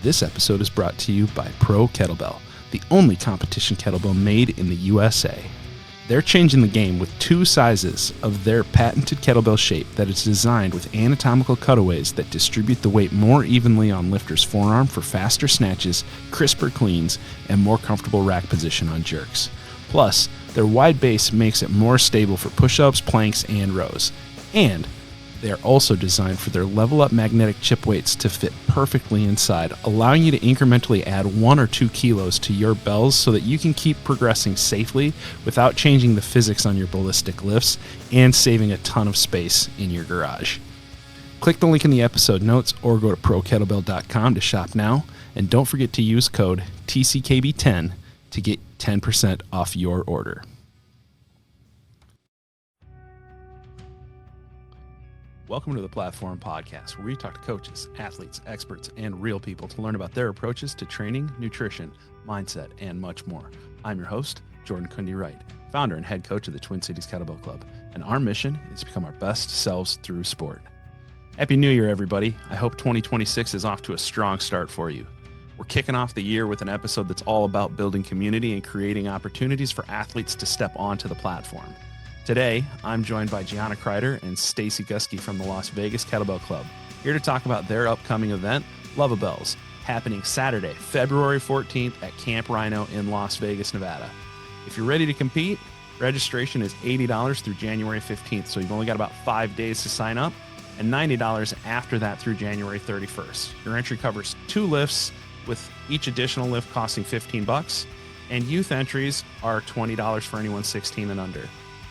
This episode is brought to you by Pro Kettlebell, the only competition kettlebell made in the USA. They're changing the game with 2 sizes of their patented kettlebell shape that is designed with anatomical cutaways that distribute the weight more evenly on lifter's forearm for faster snatches, crisper cleans, and more comfortable rack position on jerks. Plus, their wide base makes it more stable for push-ups, planks, and rows. And they are also designed for their level-up magnetic chip weights to fit perfectly inside, allowing you to incrementally add 1 or 2 kilos to your bells so that you can keep progressing safely without changing the physics on your ballistic lifts and saving a ton of space in your garage. Click the link in the episode notes or go to prokettlebell.com to shop now, and don't forget to use code TCKB10 to get 10% off your order. Welcome to the Platform Podcast, where we talk to coaches, athletes, experts, and real people to learn about their approaches to training, nutrition, mindset, and much more. I'm your host, Jordan Kundi-Wright, founder and head coach of the Twin Cities Kettlebell Club, and our mission is to become our best selves through sport. Happy New Year, everybody. I hope 2026 is off to a strong start for you. We're kicking off the year with an episode that's all about building community and creating opportunities for athletes to step onto the platform. Today, I'm joined by Gianna Kreider and Stacy Gustke from the Las Vegas Kettlebell Club, here to talk about their upcoming event, Luva, happening Saturday, February 14th at Camp Rhino in Las Vegas, Nevada. If you're ready to compete, registration is $80 through January 15th, so you've only got about 5 days to sign up, and $90 after that through January 31st. Your entry covers 2 lifts, with each additional lift costing $15, and youth entries are $20 for anyone 16 and under.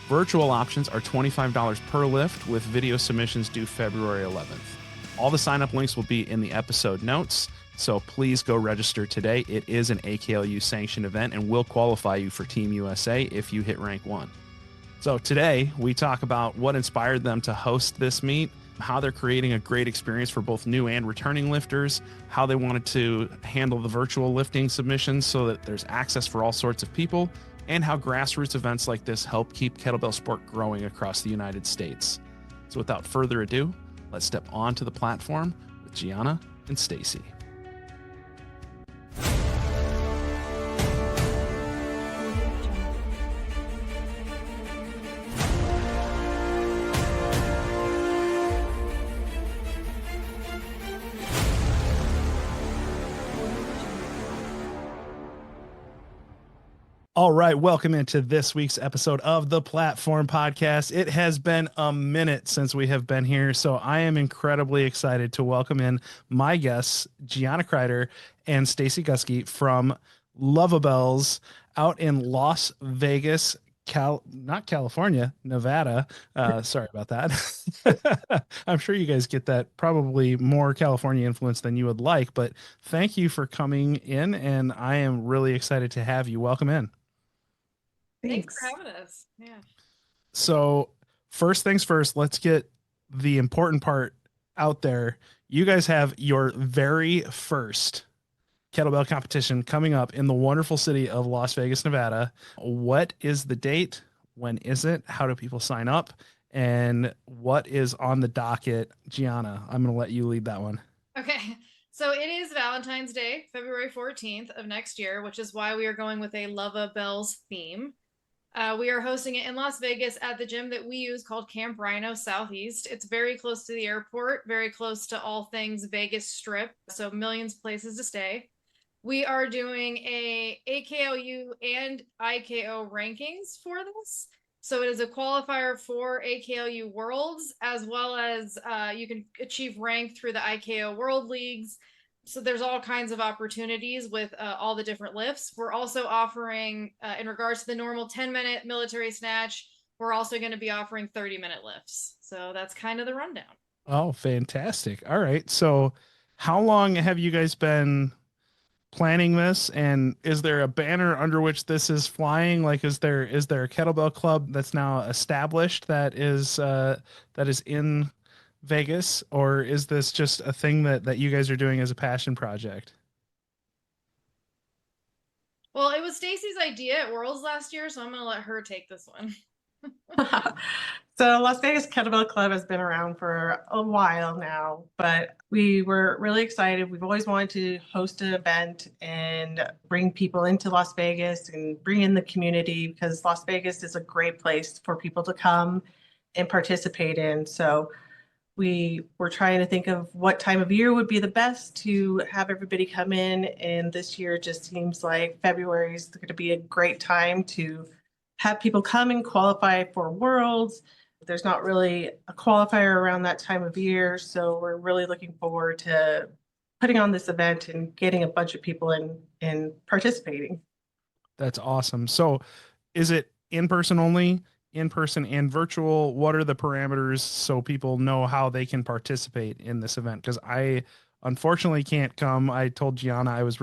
Virtual options are $25 per lift, with video submissions due February 11th. All the sign-up links will be in the episode notes, so please go register today. It is an AKLU-sanctioned event and will qualify you for Team USA if you hit rank 1. So today, we talk about what inspired them to host this meet, how they're creating a great experience for both new and returning lifters, how they wanted to handle the virtual lifting submissions so that there's access for all sorts of people, and how grassroots events like this help keep kettlebell sport growing across the United States. So without further ado, let's step onto the platform with Gianna and Stacy. All right, welcome into this week's episode of the Platform Podcast. It has been a minute since we have been here, so I am incredibly excited to welcome in my guests, Gianna Kreider and Stacy Gustke from Luva out in Las Vegas, not California, Nevada. Sorry about that. I'm sure you guys get that probably more California influence than you would like, but thank you for coming in, and I am really excited to have you. Welcome in. Thanks for having us. Yeah. So first things first, let's get the important part out there. You guys have your very first kettlebell competition coming up in the wonderful city of Las Vegas, Nevada. What is the date? When is it? How do people sign up? And what is on the docket? Gianna, I'm going to let you lead that one. Okay. So it is Valentine's Day, February 14th of next year, which is why we are going with a Luva Bells theme. We are hosting it in Las Vegas at the gym that we use called Camp Rhino Southeast. It's very close to the airport, very close to all things Vegas Strip, so millions of places to stay. We are doing a AKLU and IKO rankings for this. So it is a qualifier for AKLU Worlds, as well as you can achieve rank through the IKO World Leagues. So there's all kinds of opportunities with all the different lifts. We're also offering, in regards to the normal 10-minute military snatch, we're also going to be offering 30-minute lifts. So that's kind of the rundown. Oh, fantastic. All right. So how long have you guys been planning this? And is there a banner under which this is flying? Like, is there a kettlebell club that's now established that is in Vegas, or is this just a thing that you guys are doing as a passion project? Well, it was Stacy's idea at Worlds last year, so I'm going to let her take this one. So Las Vegas Kettlebell Club has been around for a while now, but we were really excited. We've always wanted to host an event and bring people into Las Vegas and bring in the community because Las Vegas is a great place for people to come and participate in. So we were trying to think of what time of year would be the best to have everybody come in. And this year just seems like February is going to be a great time to have people come and qualify for Worlds. There's not really a qualifier around that time of year. So we're really looking forward to putting on this event and getting a bunch of people in and participating. That's awesome. So is it in person only, in person and virtual? What are the parameters so people know how they can participate in this event? Because I unfortunately can't come. I told Gianna I was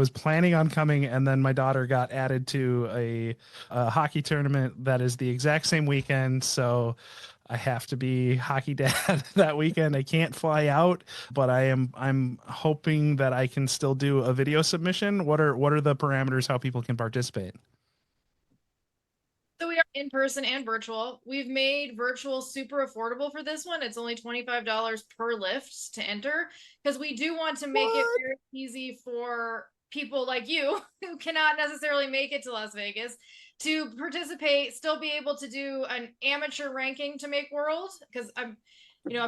planning on coming, and then my daughter got added to a hockey tournament that is the exact same weekend. So I have to be hockey dad that weekend. I can't fly out, but I'm hoping that I can still do a video submission. What are the parameters how people can participate? So we are in person and virtual. We've made virtual super affordable for this one. It's only $25 per lift to enter because we do want to make it What? very easy for people like you who cannot necessarily make it to Las Vegas to participate, still be able to do an amateur ranking to make world because I'm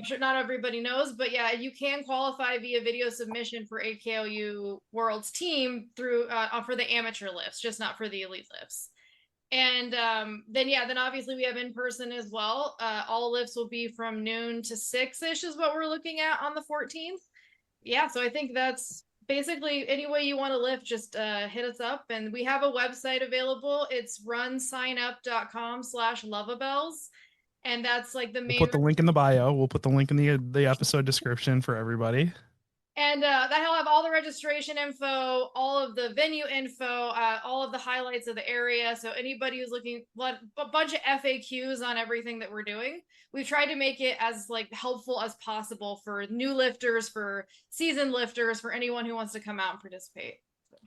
sure not everybody knows, but yeah, you can qualify via video submission for AKLU World's team through for the amateur lifts, just not for the elite lifts. And then obviously we have in person as well. All lifts will be from noon to 6-ish is what we're looking at on the 14th. Yeah, so I think that's basically any way you want to lift, just hit us up. And we have a website available. It's runsignup.com/lovabells. And that's like the We'll main. put the link in the bio. We'll put the link in the episode description for everybody. And that'll have all the registration info, all of the venue info, all of the highlights of the area. So anybody who's looking, a bunch of FAQs on everything that we're doing. We've tried to make it as like helpful as possible for new lifters, for seasoned lifters, for anyone who wants to come out and participate.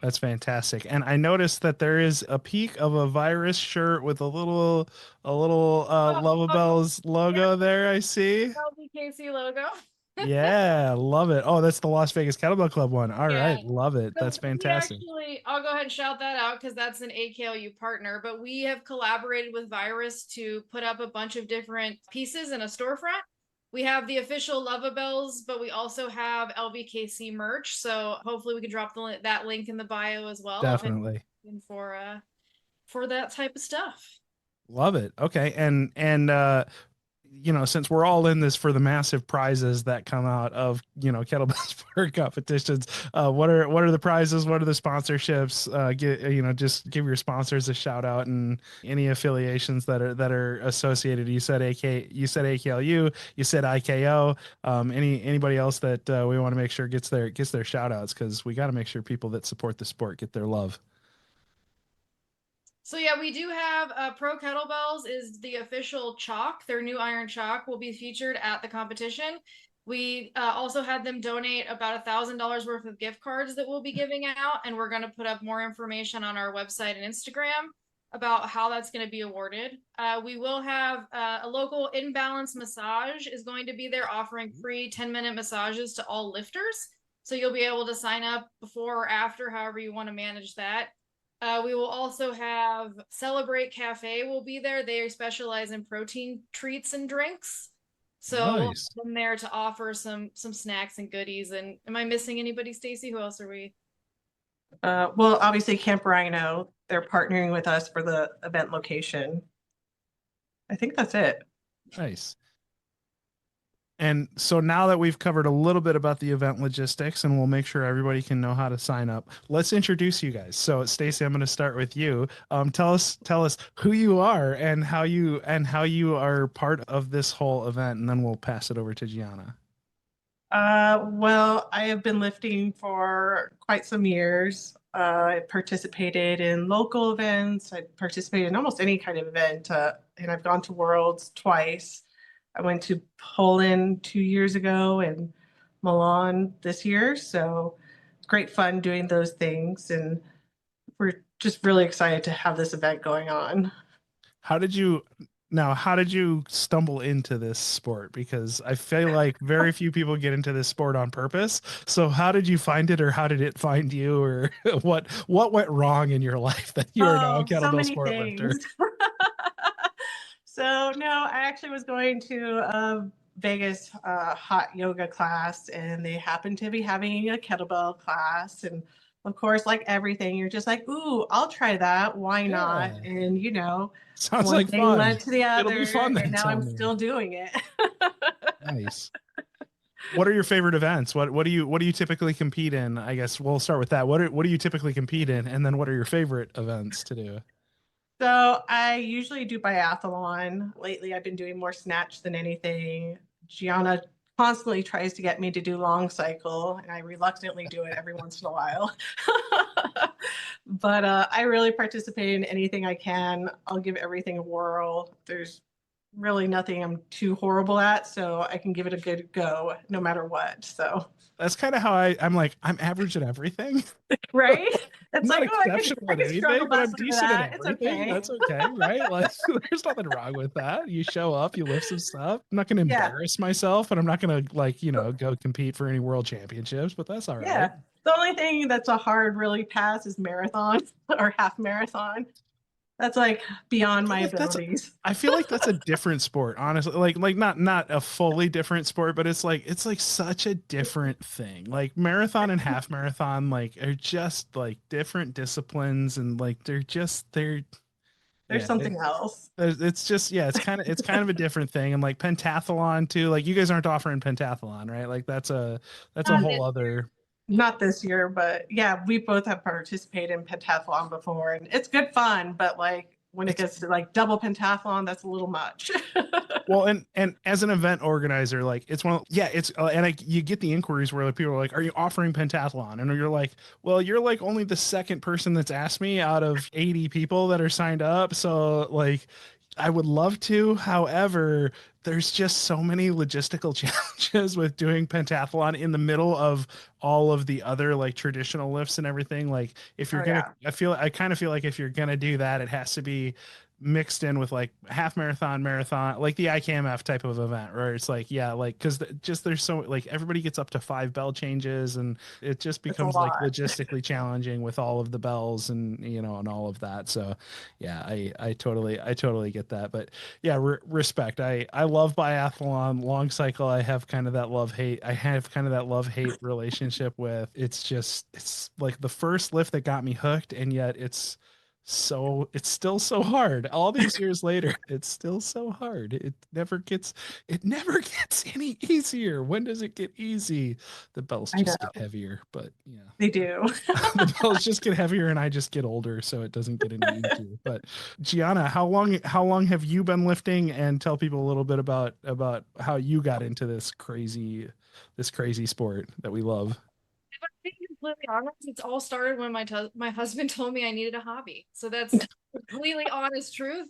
That's fantastic. And I noticed that there is a peak of a virus shirt with a little Lova Bells Yeah, logo there, I see. LBKC logo. Yeah, love it. Oh, that's the Las Vegas Kettlebell Club one. All Yeah. right, love it. So That's we fantastic. actually, I'll go ahead and shout that out because that's an AKLU partner, but we have collaborated with Virus to put up a bunch of different pieces in a storefront. We have the official Lova Bells, but we also have LVKC merch. So hopefully we can drop that link in the bio as well if Definitely. anyone for that type of stuff. Love it. Okay. And since we're all in this for the massive prizes that come out of, kettlebell sport competitions, what are the prizes? What are the sponsorships? Just give your sponsors a shout out and any affiliations that are associated. You said AKLU, you said IKO. Anybody else that we want to make sure gets their shout outs because we got to make sure people that support the sport get their love. So yeah, we do have Pro Kettlebells is the official chalk. Their new iron chalk will be featured at the competition. We also had them donate about $1,000 worth of gift cards that we'll be giving out, and we're going to put up more information on our website and Instagram about how that's going to be awarded. We will have a local Imbalance Massage is going to be there offering free 10-minute massages to all lifters. So you'll be able to sign up before or after, however you want to manage that. We will also have Celebrate Cafe will be there. They specialize in protein treats and drinks. So we'll Nice. have them there to offer some snacks and goodies. And am I missing anybody, Stacy? Who else are we? Well, obviously Camp Rhino, they're partnering with us for the event location. I think that's it. Nice. And so now that we've covered a little bit about the event logistics and we'll make sure everybody can know how to sign up, let's introduce you guys. So Stacey, I'm going to start with you. Tell us who you are and how you are part of this whole event, and then we'll pass it over to Gianna. Well, I have been lifting for quite some years. I participated in local events. I participated in almost any kind of event, and I've gone to Worlds twice. I went to Poland 2 years ago and Milan this year. So great fun doing those things. And we're just really excited to have this event going on. How did you Now, how did you stumble into this sport? Because I feel like very few people get into this sport on purpose. So how did you find it, or how did it find you, or what went wrong in your life that you are now a Oh, so kettlebell many sport lifter? things. So no, I actually was going to a Vegas hot yoga class, and they happened to be having a kettlebell class. And of course, like everything, you're just like, ooh, I'll try that. Why not? Yeah, And sounds one like thing fun. led to the It'll be other, fun and then. now Tell I'm me. still doing it. Nice. What are your favorite events? What do you typically compete in? I guess we'll start with that. What do you typically compete in, and then what are your favorite events to do? So I usually do biathlon. Lately, I've been doing more snatch than anything. Gianna constantly tries to get me to do long cycle, and I reluctantly do it every once in a while. But I really participate in anything I can. I'll give everything a whirl. There's really nothing I'm too horrible at, so I can give it a good go no matter what. So, That's kind of how I'm like, I'm average at everything. right? I'm It's not like, oh, exceptional I at can struggle anything, but I'm by some of decent at that. It's everything. okay. That's okay, right? Like, there's nothing wrong with that. You show up, you lift some stuff. I'm not going to Yeah. embarrass myself, and I'm not going to like, go compete for any world championships, but that's all right. Yeah. The only thing that's a hard really pass is marathon or half marathon. That's like beyond I feel my like that's abilities. I feel like that's a different sport, honestly. Like not a fully different sport, but it's like such a different thing. Like marathon and half marathon like are just like different disciplines, and like they're There's yeah, something else. it's just yeah, it's kind of a different thing. And like pentathlon too. Like you guys aren't offering pentathlon, right? Like that's a Not whole this, other. not this year, but yeah, we both have participated in pentathlon before, and it's good fun. But like when it It's gets to like double pentathlon, that's a little much. Well, and as an event organizer, like it's one, yeah, it's and you get the inquiries where like, people are like, "Are you offering pentathlon?" And you're like, "Well, you're like only the second person that's asked me out of 80 people that are signed up, so like." I would love to. However, there's just so many logistical challenges with doing pentathlon in the middle of all of the other like traditional lifts and everything. Like if you're Oh gonna, yeah. I kind of feel like if you're gonna do that, it has to be mixed in with like half marathon, like the IKMF type of event, where it's like, yeah, like because just there's so like everybody gets up to 5 bell changes, and it just It's a becomes like lot. logistically challenging with all of the bells and and all of that. So yeah, I totally get that. But yeah, respect. I love biathlon, long cycle. I have kind of that love hate relationship with. It's like the first lift that got me hooked, and yet it's still so hard all these years later. It's still so hard. It never gets any easier. When does it get easy? The bells I just know get heavier, but yeah. they do. The bells just get heavier, and I just get older, so it doesn't get any easier. But Gianna, how long have you been lifting? And tell people a little bit about how you got into this crazy sport that we love. If I'm being completely honest, it's all started when my husband told me I needed a hobby. So that's completely honest truth.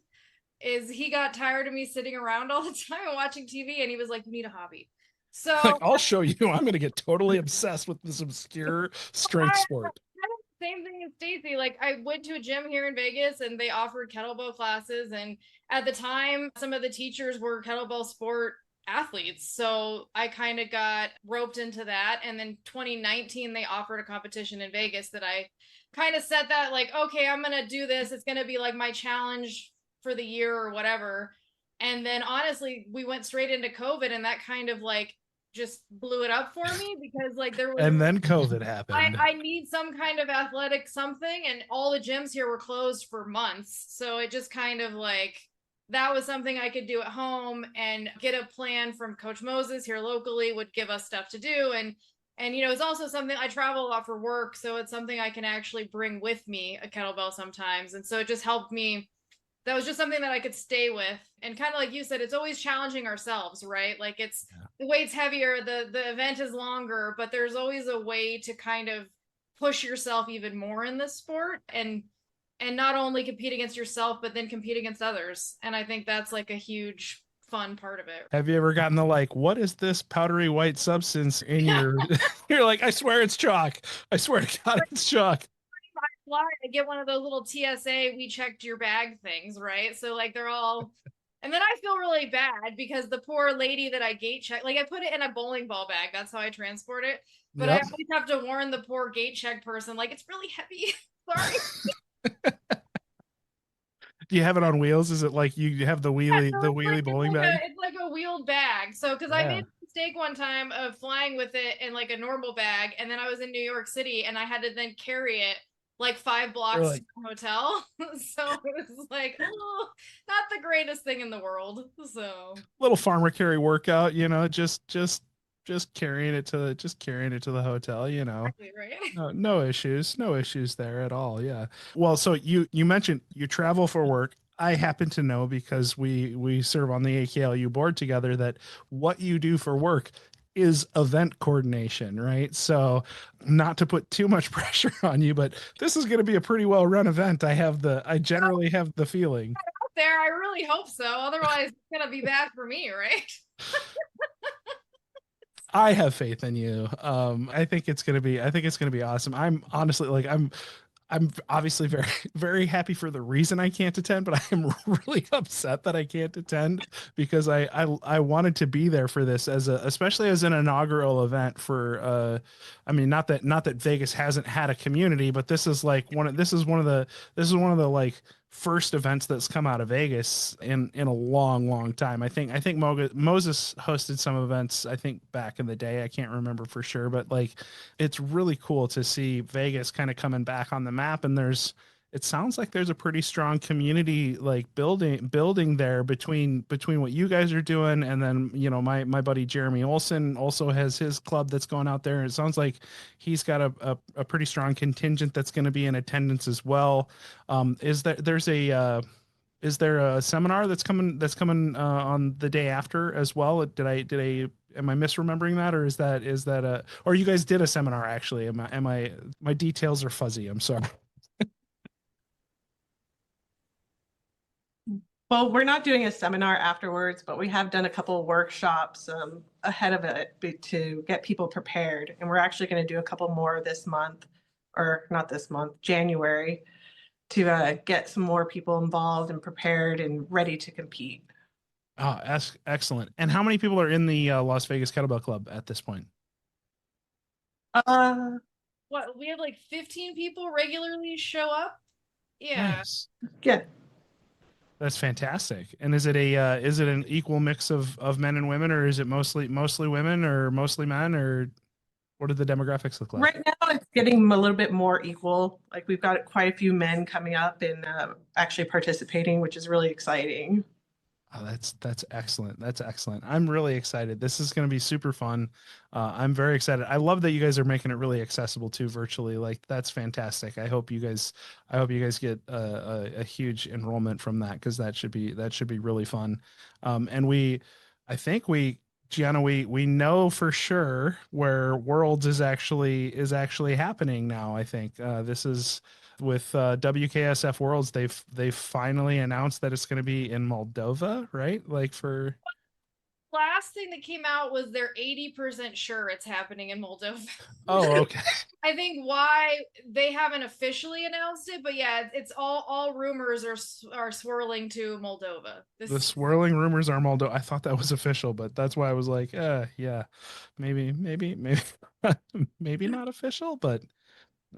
Is he got tired of me sitting around all the time and watching TV, and he was like, "You need a hobby." Like, So I'll show you. I'm gonna get totally obsessed with this obscure strength I sport. same thing as Stacy. Like I went to a gym here in Vegas and they offered kettlebell classes. And at the time, some of the teachers were kettlebell sport athletes. So I kind of got roped into that. And then 2019, they offered a competition in Vegas that I kind of set that like, okay, I'm going to do this. It's going to be like my challenge for the year or whatever. And then honestly, we went straight into COVID, and that kind of like just blew it up for me because like there was And then COVID I, happened. I need some kind of athletic something, and all the gyms here were closed for months. So it just kind of like that was something I could do at home and get a plan from Coach Moses here locally would give us stuff to do. And it's also something I travel a lot for work, so it's something I can actually bring with me, a kettlebell sometimes. And so it just helped me. That was just something that I could stay with. And kind of like you said, it's always challenging ourselves, right? Like it's the weight's heavier, the event is longer, but there's always a way to kind of push yourself even more in this sport, and not only compete against yourself, but then compete against others. And I think that's like a huge fun part of it. Have you ever gotten the like, what is this powdery white substance in your? You're like, I swear it's chalk. I swear to God, it's chalk. I get one of those little TSA, we checked your bag things, right? So like they're all And then I feel really bad because the poor lady that I gate checked, like I put it in a bowling ball bag. That's how I transport it. But I Yep. always have to warn the poor gate check person, like, it's really heavy. Sorry. Do you have it on wheels? Is it like you have the Yeah, wheelie so the wheelie bowling bag? it's like a wheeled bag. So because I Yeah. made a mistake one time of flying with it in like a normal bag, and then I was in New York City and I had to then carry it like 5 blocks to Really? the hotel. So it was like, oh, not the greatest thing in the world. So Little farmer carry workout, just carrying it to the hotel, exactly right. No, no issues there at all. Yeah. Well, so you mentioned you travel for work. I happen to know because we serve on the AKLU board together that what you do for work is event coordination, right? So not to put too much pressure on you, but this is going to be a pretty well run event. I generally have the feeling. There, I really hope so. Otherwise, it's gonna be bad for me, right? I have faith in you. I think it's gonna be awesome. I'm honestly like I'm obviously very, very happy for the reason I can't attend, but I am really upset that I can't attend because I wanted to be there for this especially as an inaugural event for I mean not that Vegas hasn't had a community, but this is one of the like first events that's come out of Vegas in a long time. I think Moses hosted some events I think back in the day. I can't remember for sure, but like it's really cool to see Vegas kind of coming back on the map. And it sounds like there's a pretty strong community like building there between what you guys are doing. And then, my buddy Jeremy Olson also has his club that's going out there. And it sounds like he's got a pretty strong contingent that's going to be in attendance as well. Is there a seminar that's coming on the day after as well? Am I misremembering that, or or you guys did a seminar actually? My details are fuzzy. I'm sorry. Well, we're not doing a seminar afterwards, but we have done a couple of workshops ahead of it to get people prepared. And we're actually going to do a couple more this month, or not this month, January, to get some more people involved and prepared and ready to compete. Oh, excellent. And how many people are in the Las Vegas Kettlebell Club at this point? Uh, What, we have like 15 people regularly show up? Yeah. Nice. yeah, That's fantastic. And is it an equal mix of men and women, or is it mostly women or mostly men, or what do the demographics look like? right now it's getting a little bit more equal. Like we've got quite a few men coming up and actually participating, which is really exciting. Oh, that's excellent. That's excellent. I'm really excited. This is going to be super fun. I'm very excited. I love that you guys are making it really accessible too, virtually. Like that's fantastic. I hope you guys get a huge enrollment from that because that should be really fun. And I think Gianna, we know for sure where Worlds is actually happening now. I think this is with WKSF Worlds, they've finally announced that it's going to be in Moldova, right? Like for Last thing that came out was they're 80% sure it's happening in Moldova. oh, okay. I think why they haven't officially announced it, but yeah, it's all rumors are swirling to Moldova. The swirling rumors are Moldova. I thought that was official, but that's why I was like, yeah, maybe, maybe not official, but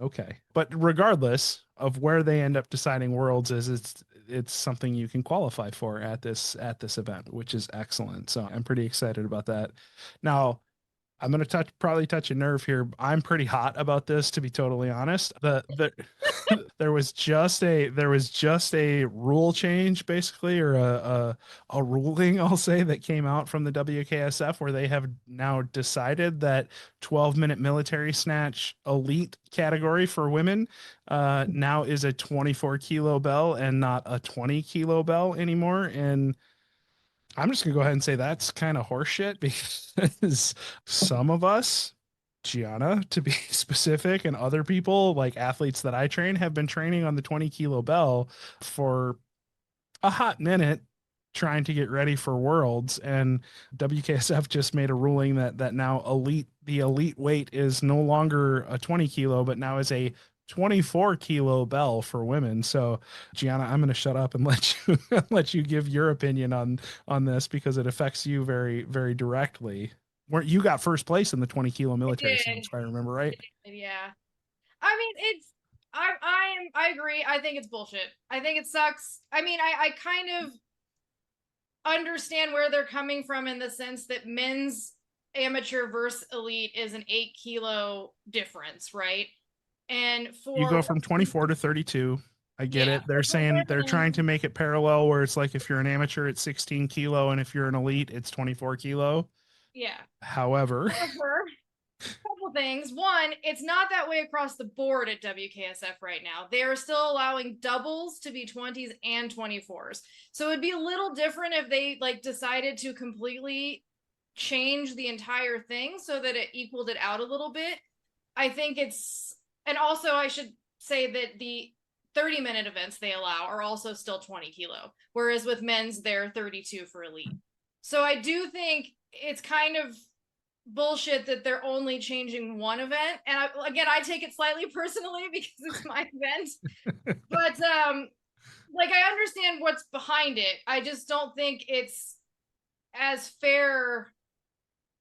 okay. But regardless of where they end up deciding Worlds is, it's something you can qualify for at this event, which is excellent. So I'm pretty excited about that. Now, I'm gonna probably touch a nerve here. I'm pretty hot about this, to be totally honest. There was just a rule change, basically, or a ruling, I'll say, that came out from the WKSF where they have now decided that 12-minute military snatch elite category for women now is a 24 kilo bell and not a 20 kilo bell anymore. And I'm just gonna go ahead and say that's kind of horseshit because some of us, Gianna, to be specific, and other people like athletes that I train have been training on the 20 kilo bell for a hot minute trying to get ready for Worlds, and WKSF just made a ruling that now the elite weight is no longer a 20 kilo but now is a 24 kilo bell for women. So Gianna, I'm going to shut up and let you let you give your opinion on this because it affects you very, very directly. Where you got first place in the 20 kilo military snatch, if I remember right. Yeah. I mean, I agree. I think it's bullshit. I think it sucks. I mean, I kind of understand where they're coming from in the sense that men's amateur versus elite is an 8 kilo difference, right? And You for go from 24 to 32. I get yeah, it. They're saying they're trying to make it parallel where it's like if you're an amateur, it's 16 kilo, and if you're an elite, it's 24 kilo. yeah. However, Couple things. One, it's not that way across the board at WKSF right now. They are still allowing doubles to be 20s and 24s. So it'd be a little different if they like decided to completely change the entire thing so that it equaled it out a little bit. I think it's, and also I should say that the 30-minute events they allow are also still 20 kilo, whereas with men's they're 32 for elite. So I do think it's kind of bullshit that they're only changing one event, and I take it slightly personally because it's my event, but like I understand what's behind it. I just don't think it's as fair.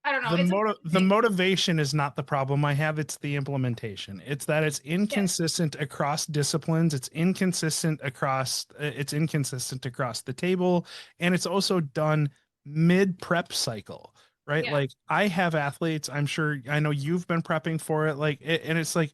I don't know. The motivation is not the problem I have. It's the implementation. It's that it's inconsistent across disciplines. It's inconsistent across the table. And it's also done mid prep cycle, right? Yeah. Like I have athletes, I know you've been prepping for it. And it's like,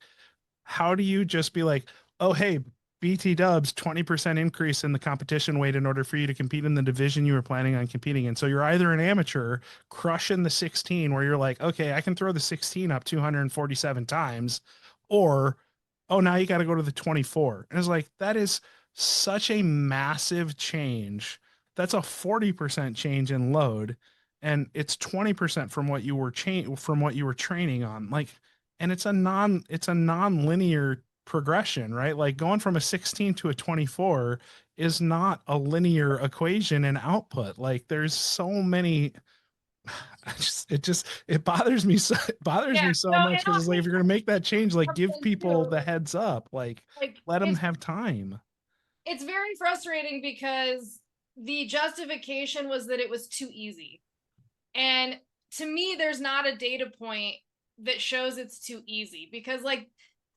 how do you just be like, oh, hey, BT Dubs, 20% increase in the competition weight in order for you to compete in the division you were planning on competing in. So you're either an amateur crushing the 16 where you're like, okay, I can throw the 16 up 247 times, or, oh, now you got to go to the 24. And it's like, that is such a massive change. That's a 40% change in load. And it's 20% from what you were training on. Like, and it's a non-linear progression, right? Like going from a 16 to a 24 is not a linear equation in output. Like there's so many. It bothers me so much because it's like if you're gonna make that change, like give people the heads up, like let them have time. It's very frustrating because the justification was that it was too easy, and to me, there's not a data point that shows it's too easy because like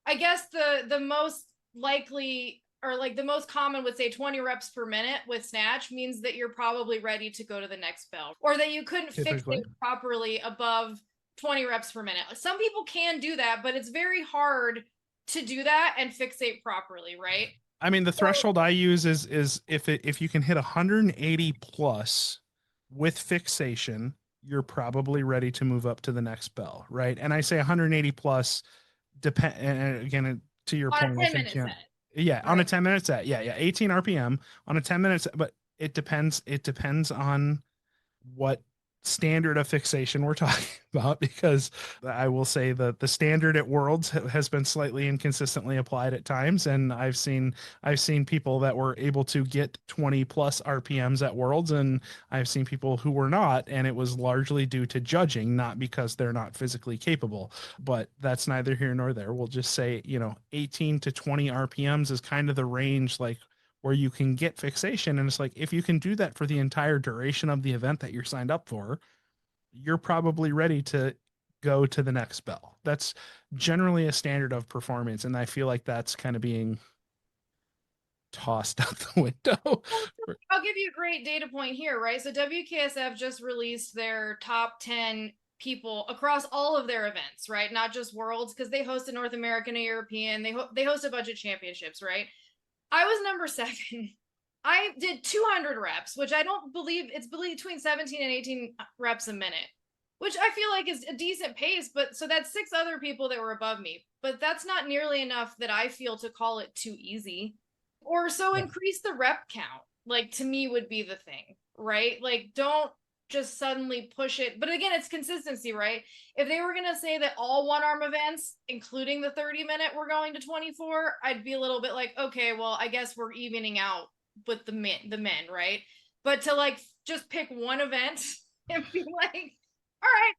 I guess the most likely or like the most common would say 20 reps per minute with snatch means that you're probably ready to go to the next bell, or that you couldn't fix it properly above 20 reps per minute. Some people can do that, but it's very hard to do that and fixate properly, right? I mean, the threshold I use is if you can hit 180 plus with fixation, you're probably ready to move up to the next bell, right? And I say 180 plus depend, and again, to your point, I think, on a 10-minute set. Yeah. 18 RPM on a 10 minutes, but it depends on what standard of fixation we're talking about, because I will say that the standard at Worlds has been slightly inconsistently applied at times, and I've seen people that were able to get 20 plus RPMs at Worlds, and I've seen people who were not, and it was largely due to judging, not because they're not physically capable. But that's neither here nor there. We'll just say 18 to 20 RPMs is kind of the range, like where you can get fixation. And it's like, if you can do that for the entire duration of the event that you're signed up for, you're probably ready to go to the next bell. That's generally a standard of performance. And I feel like that's kind of being tossed out the window. I'll give you a great data point here, right? So WKSF just released their top 10 people across all of their events, right? Not just Worlds, because they host a North American, a European, they host a bunch of championships, right? I was number 7. I did 200 reps, which I don't believe it's between 17 and 18 reps a minute, which I feel like is a decent pace. But so that's 6 other people that were above me, but that's not nearly enough that I feel to call it too easy. Or so increase the rep count, like to me would be the thing, right? Like don't just suddenly push it. But again, it's consistency, right? If they were going to say that all one arm events, including the 30-minute, we're going to 24, I'd be a little bit like, okay, well, I guess we're evening out with the men, right? But to like just pick one event and be like, all right,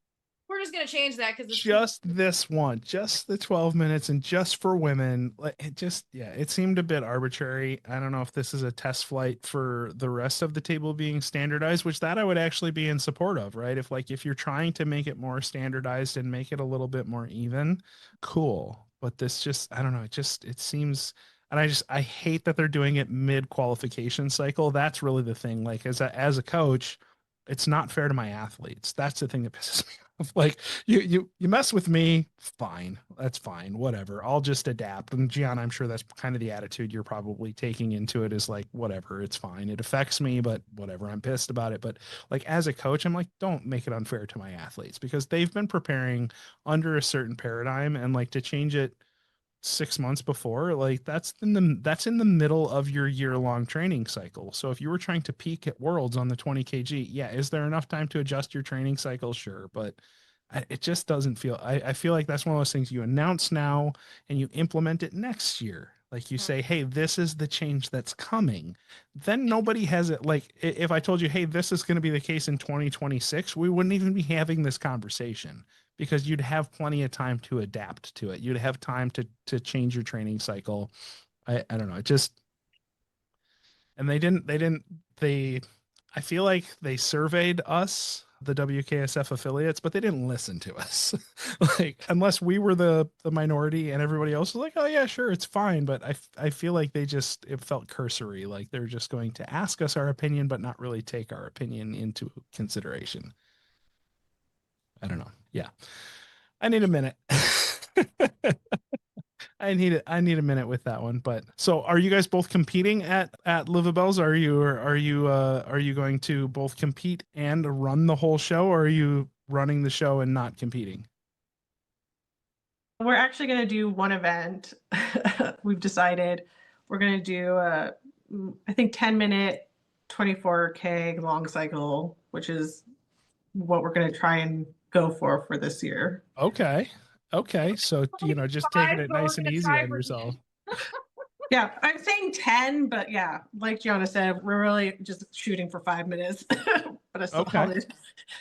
we're just gonna change that because just this one, just the 12 minutes and just for women. Like it just, yeah, it seemed a bit arbitrary. I don't know if this is a test flight for the rest of the table being standardized, which that I would actually be in support of, right? If you're trying to make it more standardized and make it a little bit more even, cool. But this just, I don't know, it seems, and I hate that they're doing it mid qualification cycle. That's really the thing. Like as a coach, it's not fair to my athletes. That's the thing that pisses me off. Like you mess with me, fine. That's fine. Whatever. I'll just adapt. And Gianna, I'm sure that's kind of the attitude you're probably taking into it, is like, whatever, it's fine. It affects me, but whatever. I'm pissed about it. But like as a coach, I'm like, don't make it unfair to my athletes, because they've been preparing under a certain paradigm, and like to change it 6 months before, like that's in the middle of your year-long training cycle. So if you were trying to peak at Worlds on the 20 kg, yeah, is there enough time to adjust your training cycle? Sure, but it just doesn't feel, I feel like that's one of those things you announce now and you implement it next year. Like you say, hey, this is the change that's coming. Then nobody has it. Like if I told you, hey, this is going to be the case in 2026, we wouldn't even be having this conversation, because you'd have plenty of time to adapt to it. You'd have time to change your training cycle. I don't know. It just, and they I feel like they surveyed us, the WKSF affiliates, but they didn't listen to us. Like unless we were the minority and everybody else was like, oh yeah, sure, it's fine. But I feel like it felt cursory. Like they're just going to ask us our opinion, but not really take our opinion into consideration. I don't know. Yeah. I need a minute. I need a minute with that one. But so are you guys both competing at Luva Bells? Are you going to both compete and run the whole show, or are you running the show and not competing? We're actually going to do one event. We've decided we're going to do I think 10-minute 24K long cycle, which is what we're going to try and go for this year. Okay. So, just taking it nice and easy on yourself. Yeah, I'm saying 10, but yeah, like Gianna said, we're really just shooting for 5 minutes, but a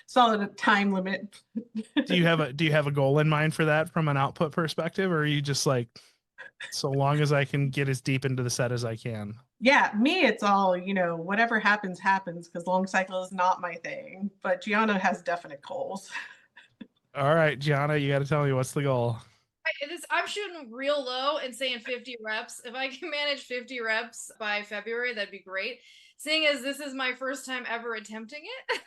solid time limit. Do you have a goal in mind for that from an output perspective, or are you just like, so long as I can get as deep into the set as I can? Yeah, me, it's all, whatever happens, because long cycle is not my thing, but Gianna has definite goals. All right, Gianna, you got to tell me, what's the goal? I'm shooting real low and saying 50 reps. If I can manage 50 reps by February, that'd be great. Seeing as this is my first time ever attempting it.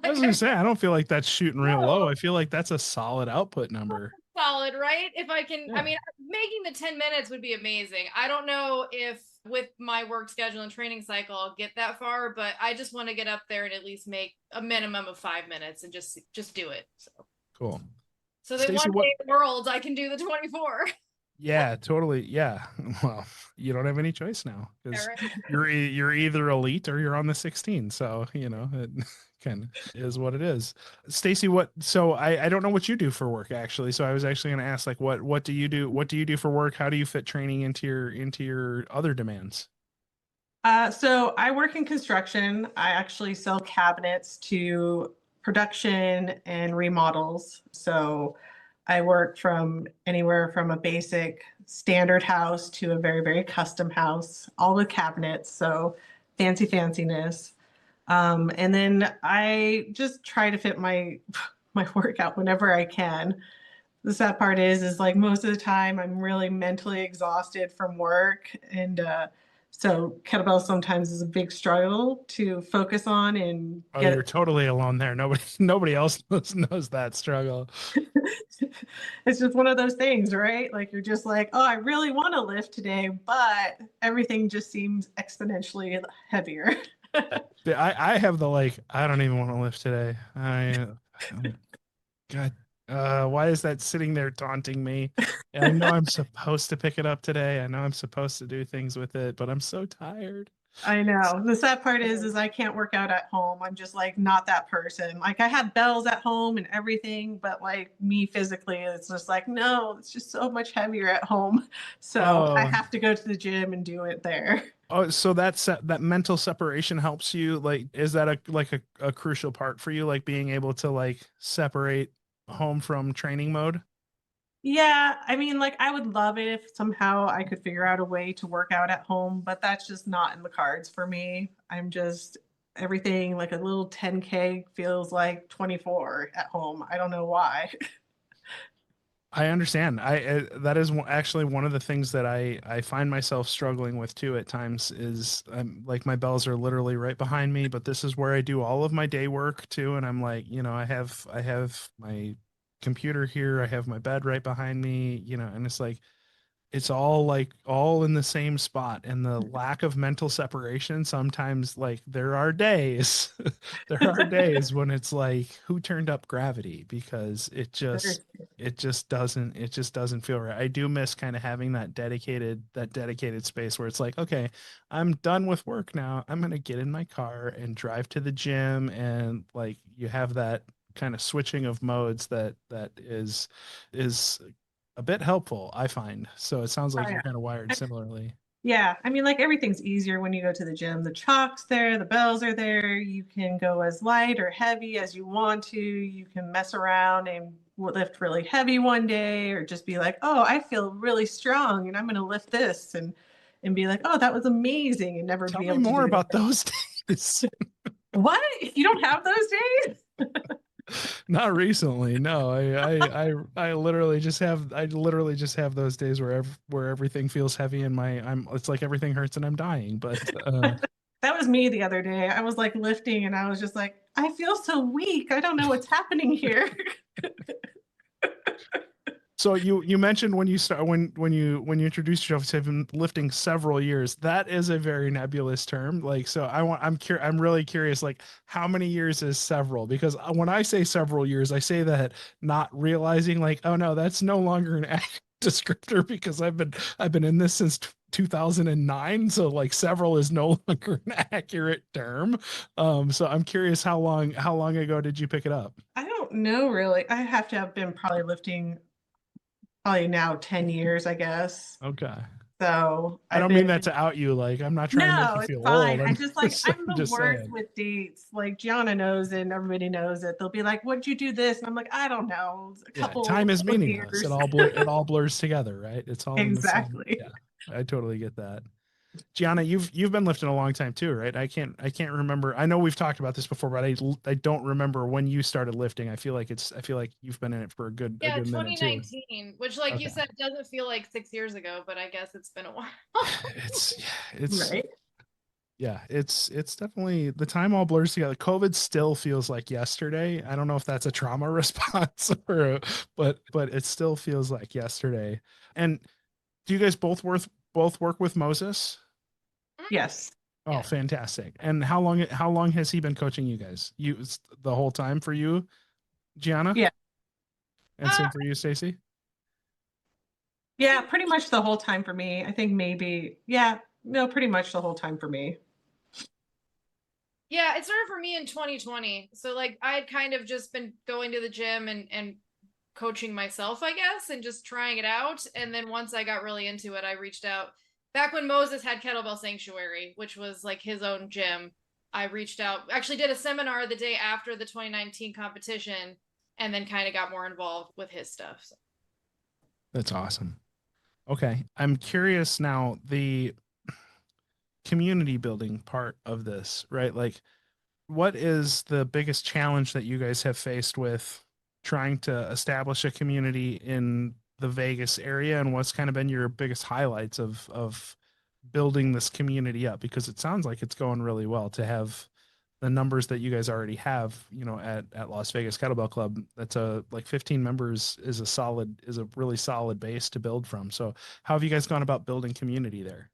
I was gonna say, I don't feel like that's shooting real low. I feel like that's a solid output number. Solid, right? If I can, yeah. I mean, making the 10 minutes would be amazing. I don't know if with my work schedule and training cycle, I'll get that far, but I just want to get up there and at least make a minimum of 5 minutes and just do it. So cool. So that Stacey, one day at Worlds, I can do the 24. Yeah, totally. Yeah. Well, you don't have any choice now, because you're either elite or you're on the 16. So, it kind of is what it is. Stacy, so I don't know what you do for work, actually. So I was actually going to ask, like, what do you do? What do you do for work? How do you fit training into your other demands? So I work in construction. I actually sell cabinets to production and remodels. So I work from anywhere from a basic standard house to a very, very custom house, all with cabinets. So fanciness. And then I just try to fit my workout whenever I can. The sad part is like most of the time I'm really mentally exhausted from work. And so kettlebell sometimes is a big struggle to focus on and you're totally alone there. Nobody else knows that struggle. It's just one of those things, right? Like you're just like, oh, I really want to lift today, but everything just seems exponentially heavier. I have I don't even want to lift today. God, why is that sitting there taunting me? And I know I'm supposed to pick it up today. I know I'm supposed to do things with it, but I'm so tired. I know. The sad part is I can't work out at home. I'm just like not that person. Like I have bells at home and everything, but like me physically, it's just like, no, it's just so much heavier at home. So I have to go to the gym and do it there. Oh, so that mental separation helps you. Like, is that a crucial part for you? Like being able to like separate, home from training mode? Yeah, I mean, like I would love it if somehow I could figure out a way to work out at home, but that's just not in the cards for me. I'm just everything like a little 10K feels like 24 at home. I don't know why. I understand. That is actually one of the things that I find myself struggling with too at times is like my bells are literally right behind me, but this is where I do all of my day work too, and I'm like, I have my computer here, I have my bed right behind me, and it's like it's all like all in the same spot, and the lack of mental separation sometimes, like there are days there are days when it's like who turned up gravity, because it just doesn't feel right. I do miss kind of having that dedicated space where it's like, okay, I'm done with work now, I'm going to get in my car and drive to the gym, and like you have that kind of switching of modes that is a bit helpful, I find. So it sounds Oh, like you're yeah. kind of wired similarly. Yeah, I mean, like everything's easier when you go to the gym. The chalk's there, the bells are there. You can go as light or heavy as you want to. You can mess around and lift really heavy one day, or just be like, "Oh, I feel really strong, and I'm going to lift this," and be like, "Oh, that was amazing," and never Tell be me able to more do it about again. those days. What? You don't have those days? Not recently. No, I literally just have those days where everything feels heavy and it's like everything hurts and I'm dying. But That was me the other day. I was like lifting, and I was just like, "I feel so weak. I don't know what's happening here." so you mentioned when you start when you introduced yourself, you've been lifting several years. That is a very nebulous term. Like, so I'm really curious, like how many years is several? Because when I say several years, I say that not realizing like, oh no, that's no longer an accurate descriptor, because I've been in this since 2009. So like several is no longer an accurate term. So I'm curious, how long ago did you pick it up? I don't know really. I have to have been probably lifting probably now 10 years, I guess. Okay. So I I've don't mean been, that to out you. Like, I'm not trying to make no, you it's feel fine. old. I just like, I'm I'm the just worst saying. with dates. Like Gianna knows it and everybody knows it. They'll be like, "What'd you do this?" And I'm like, "I don't know. A Yeah, couple, time is couple meaningless. It years." all it all blurs together, right? It's all in the same. Exactly. Yeah, I totally get that. Gianna, you've been lifting a long time too, right? I can't remember. I know we've talked about this before, but I don't remember when you started lifting. I feel like you've been in it for a good a Yeah, good minute too. 2019, which, like you Okay. said, doesn't feel like 6 years ago, but I guess it's been a while. It's it's Right. yeah, it's definitely the time all blurs together. COVID still feels like yesterday. I don't know if that's a trauma response but it still feels like yesterday. And do you guys both work with Moses? Yes. Oh, Yes. fantastic. And how long has he been coaching you guys? The whole time for you, Gianna? Yeah. And same for you, Stacy? Yeah. Pretty much the whole time for me. I think maybe, yeah, no, pretty much the whole time for me. Yeah, it started for me in 2020. So like I had kind of just been going to the gym and coaching myself, I guess, and just trying it out. And then once I got really into it, I reached out back when Moses had Kettlebell Sanctuary, which was like his own gym. I reached out, actually did a seminar the day after the 2019 competition, and then kind of got more involved with his stuff. So. That's awesome. Okay. I'm curious now, the community building part of this, right? Like, what is the biggest challenge that you guys have faced with trying to establish a community in the Vegas area, and what's kind of been your biggest highlights of building this community up? Because it sounds like it's going really well to have the numbers that you guys already have, at Las Vegas Kettlebell Club. That's a like 15 members is a really solid base to build from. So how have you guys gone about building community there?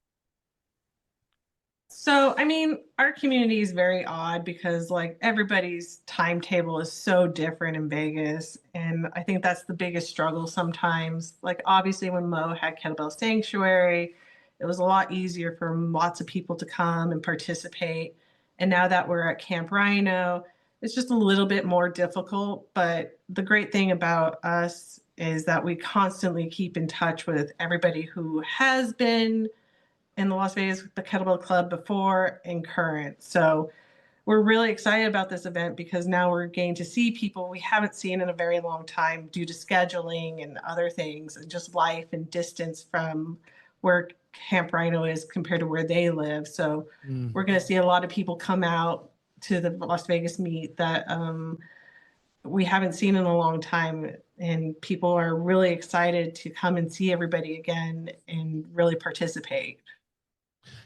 So, I mean, our community is very odd because like everybody's timetable is so different in Vegas. And I think that's the biggest struggle sometimes. Like, obviously, when Mo had Kettlebell Sanctuary, it was a lot easier for lots of people to come and participate. And now that we're at Camp Rhino, it's just a little bit more difficult. But the great thing about us is that we constantly keep in touch with everybody who has been in the Las Vegas the Kettlebell Club before and current. So we're really excited about this event because now we're getting to see people we haven't seen in a very long time due to scheduling and other things and just life and distance from where Camp Rhino is compared to where they live. So we're going to see a lot of people come out to the Las Vegas meet that we haven't seen in a long time. And people are really excited to come and see everybody again and really participate.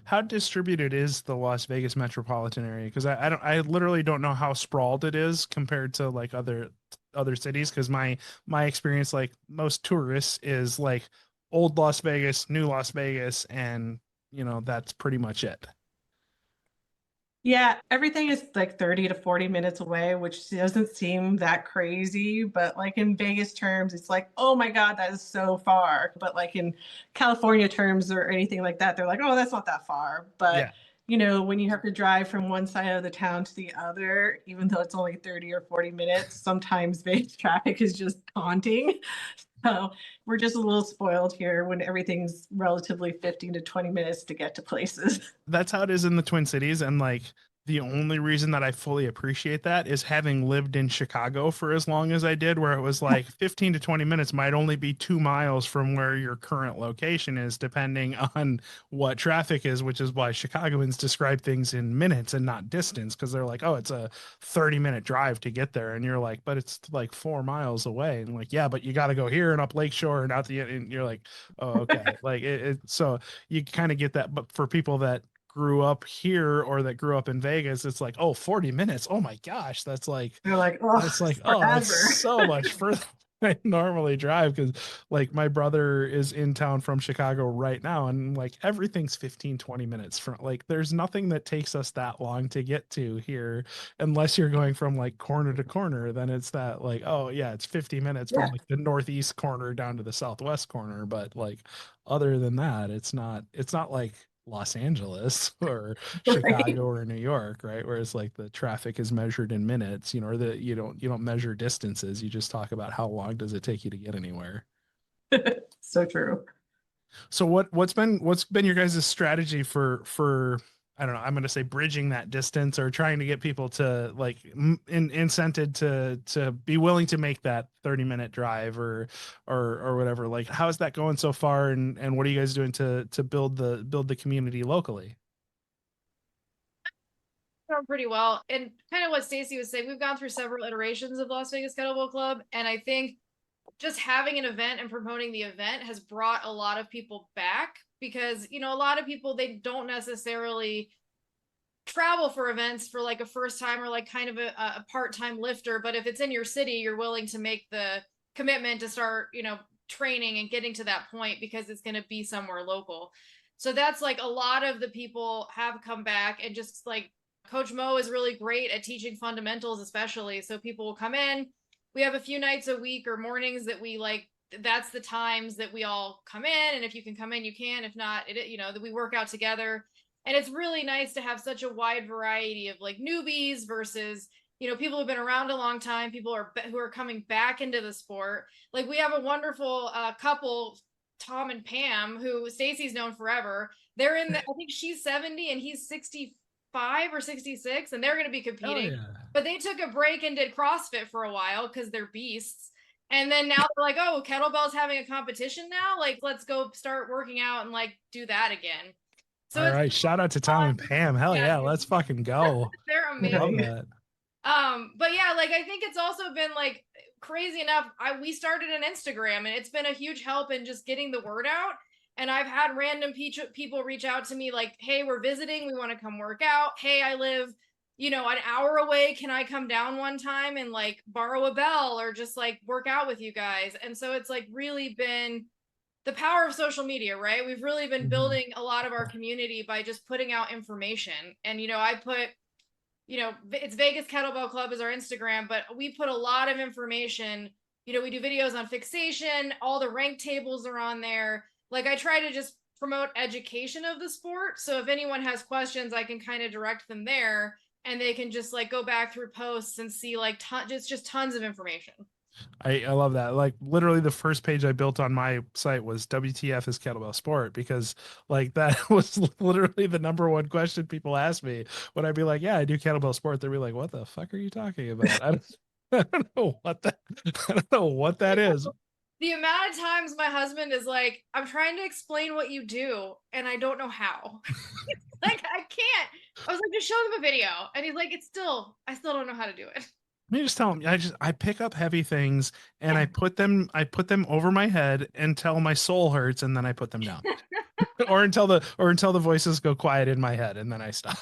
How distributed is the Las Vegas metropolitan area? Because I literally don't know how sprawled it is compared to like other cities. Because my experience, like most tourists, is like old Las Vegas, new Las Vegas, and that's pretty much it. Yeah, everything is like 30 to 40 minutes away, which doesn't seem that crazy, but like in Vegas terms, it's like, oh my God, that is so far. But like in California terms or anything like that, they're like, oh, that's not that far. But Yeah. when you have to drive from one side of the town to the other, even though it's only 30 or 40 minutes, sometimes Vegas traffic is just daunting. So we're just a little spoiled here when everything's relatively 15 to 20 minutes to get to places. That's how it is in the Twin Cities. And like the only reason that I fully appreciate that is having lived in Chicago for as long as I did, where it was like 15 to 20 minutes might only be 2 miles from where your current location is, depending on what traffic is, which is why Chicagoans describe things in minutes and not distance. Cause they're like, oh, it's a 30-minute drive to get there. And you're like, but it's like 4 miles away. And like, yeah, but you got to go here and up Lakeshore and out and you're like, oh, okay. Like so you kind of get that. But for people that grew up here or that grew up in Vegas, it's like, oh, 40 minutes. Oh my gosh. That's like, They're like, oh, that's forever. so much further than I normally drive. Cause like my brother is in town from Chicago right now. And like everything's 15, 20 minutes from like, there's nothing that takes us that long to get to here, unless you're going from like corner to corner, then it's that like, oh yeah, it's 50 minutes from like the northeast corner down to the southwest corner. But like, other than that, it's not like Los Angeles or Chicago or New York, right? Whereas like the traffic is measured in minutes, or that you don't measure distances. You just talk about how long does it take you to get anywhere. So true. So what's been your guys' strategy for I don't know, I'm going to say bridging that distance or trying to get people to like incented to be willing to make that 30-minute drive or whatever. Like how's that going so far, and what are you guys doing to build the community locally? Going pretty well. And kind of what Stacy was saying, we've gone through several iterations of Las Vegas Kettlebell Club. And I think just having an event and promoting the event has brought a lot of people back because, a lot of people, they don't necessarily travel for events for like a first time or like kind of a part-time lifter. But if it's in your city, you're willing to make the commitment to start, training and getting to that point because it's going to be somewhere local. So that's like a lot of the people have come back, and just like Coach Mo is really great at teaching fundamentals, especially. So people will come in. We have a few nights a week or mornings that we like, that's the times that we all come in. And if you can come in, you can. If not, that we work out together. And it's really nice to have such a wide variety of like newbies versus, people who've been around a long time, people who are coming back into the sport. Like we have a wonderful couple, Tom and Pam, who Stacy's known forever. They're I think she's 70 and he's 65 or 66, and they're going to be competing. But they took a break and did CrossFit for a while because they're beasts. And then now they're like, oh, kettlebell's having a competition now. Like, let's go start working out and like do that again. So all right, shout out to Tom and Pam. Hell yeah, let's fucking go. They're amazing. Love that. But yeah, like I think it's also been like crazy enough. We started an Instagram, and it's been a huge help in just getting the word out. And I've had random people reach out to me like, hey, we're visiting. We want to come work out. Hey, I live, an hour away. Can I come down one time and like borrow a bell or just like work out with you guys? And so it's like really been the power of social media, right? We've really been building a lot of our community by just putting out information. And, I put, it's Vegas Kettlebell Club is our Instagram, but we put a lot of information. We do videos on fixation. All the rank tables are on there. Like I try to just promote education of the sport. So if anyone has questions, I can kind of direct them there, and they can just like go back through posts and see like just tons of information. I love that. Like literally the first page I built on my site was WTF is kettlebell sport, because like that was literally the number one question people ask me when I'd be like, yeah, I do kettlebell sport. They'd be like, what the fuck are you talking about? I don't know what that I don't know what that is. The amount of times my husband is like, I'm trying to explain what you do and I don't know how. Like I can't. I was like, just show them a video. And he's like, I still don't know how to do it. Let me just tell them I pick up heavy things and Yeah. I put them over my head until my soul hurts, and then I put them down. or until the voices go quiet in my head, and then I stop.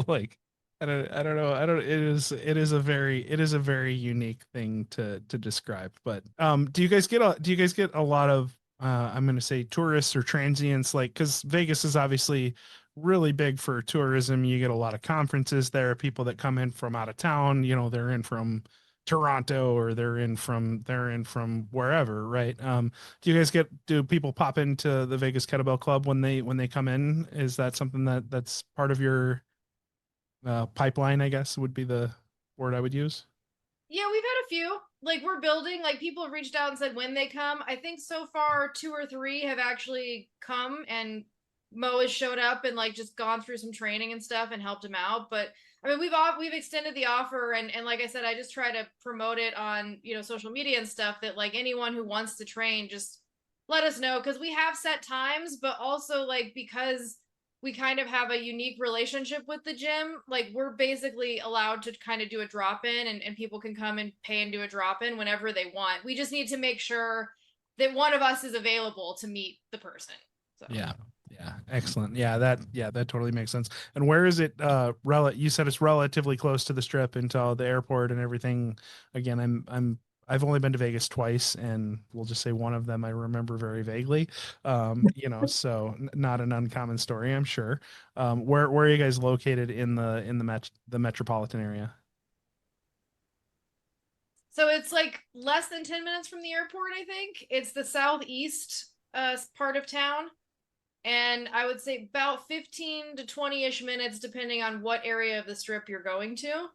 Like I don't know. It is a very unique thing to describe. But do you guys get a lot of I'm going to say tourists or transients, like, cuz Vegas is obviously really big for tourism. You get a lot of conferences there, people that come in from out of town, you know, they're in from Toronto, or they're in from wherever, right? Do people pop into the Vegas Kettlebell Club when they come in? Is that something that's part of your pipeline, I guess would be the word I would use? Yeah, we've had a few. Like we're building, like people have reached out and said when they come. I think so far two or three have actually come, and Mo has showed up and like just gone through some training and stuff and helped him out. But I mean, we've extended the offer, and like I said, I just try to promote it on, social media and stuff, that like anyone who wants to train, just let us know, because we have set times, but also like because we kind of have a unique relationship with the gym. Like we're basically allowed to kind of do a drop in, and people can come and pay and do a drop in whenever they want. We just need to make sure that one of us is available to meet the person. So Yeah. Yeah. Excellent. That totally makes sense. And where is it you said it's relatively close to the strip and to the airport and everything. Again, I've only been to Vegas twice, and we'll just say one of them I remember very vaguely. So not an uncommon story, I'm sure. Where are you guys located in the metropolitan area? So it's like less than 10 minutes from the airport, I think. It's the southeast part of town. And I would say about 15 to 20-ish minutes, depending on what area of the strip you're going to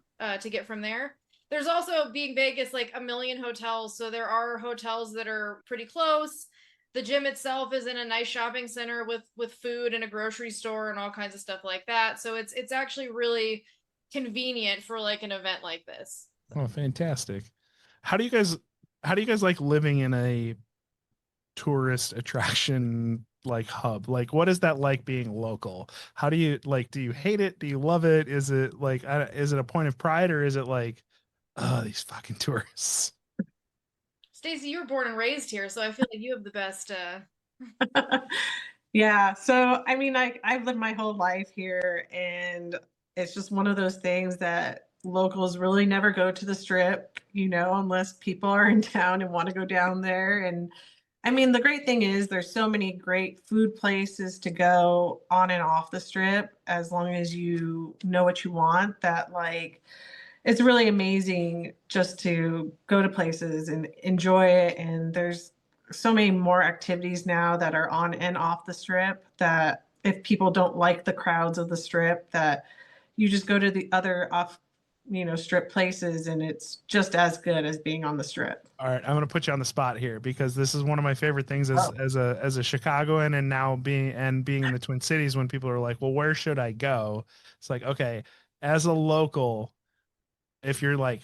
get from there. There's also, being Vegas, like a million hotels. So there are hotels that are pretty close. The gym itself is in a nice shopping center with food and a grocery store and all kinds of stuff like that. So it's actually really convenient for like an event like this. Oh, fantastic. How do you guys how do you guys like living in a tourist attraction like hub? Like what is that like being local? How do you like, do you hate it? Do you love it? Is it like is it a point of pride, or is it like, oh, these fucking tourists? Stacey, you were born and raised here, so I feel like you have the best. Yeah. So, I mean, I've lived my whole life here, and it's just one of those things that locals really never go to the strip, unless people are in town and want to go down there. And I mean, the great thing is there's so many great food places to go on and off the strip, as long as you know what you want, that like it's really amazing just to go to places and enjoy it. And there's so many more activities now that are on and off the strip, that if people don't like the crowds of the strip, that you just go to the other off, strip places, and it's just as good as being on the strip. All right, I'm gonna put you on the spot here, because this is one of my favorite things Oh. as a Chicagoan, and now being in the Twin Cities, when people are like, well, where should I go? It's like, okay, as a local, if you're like,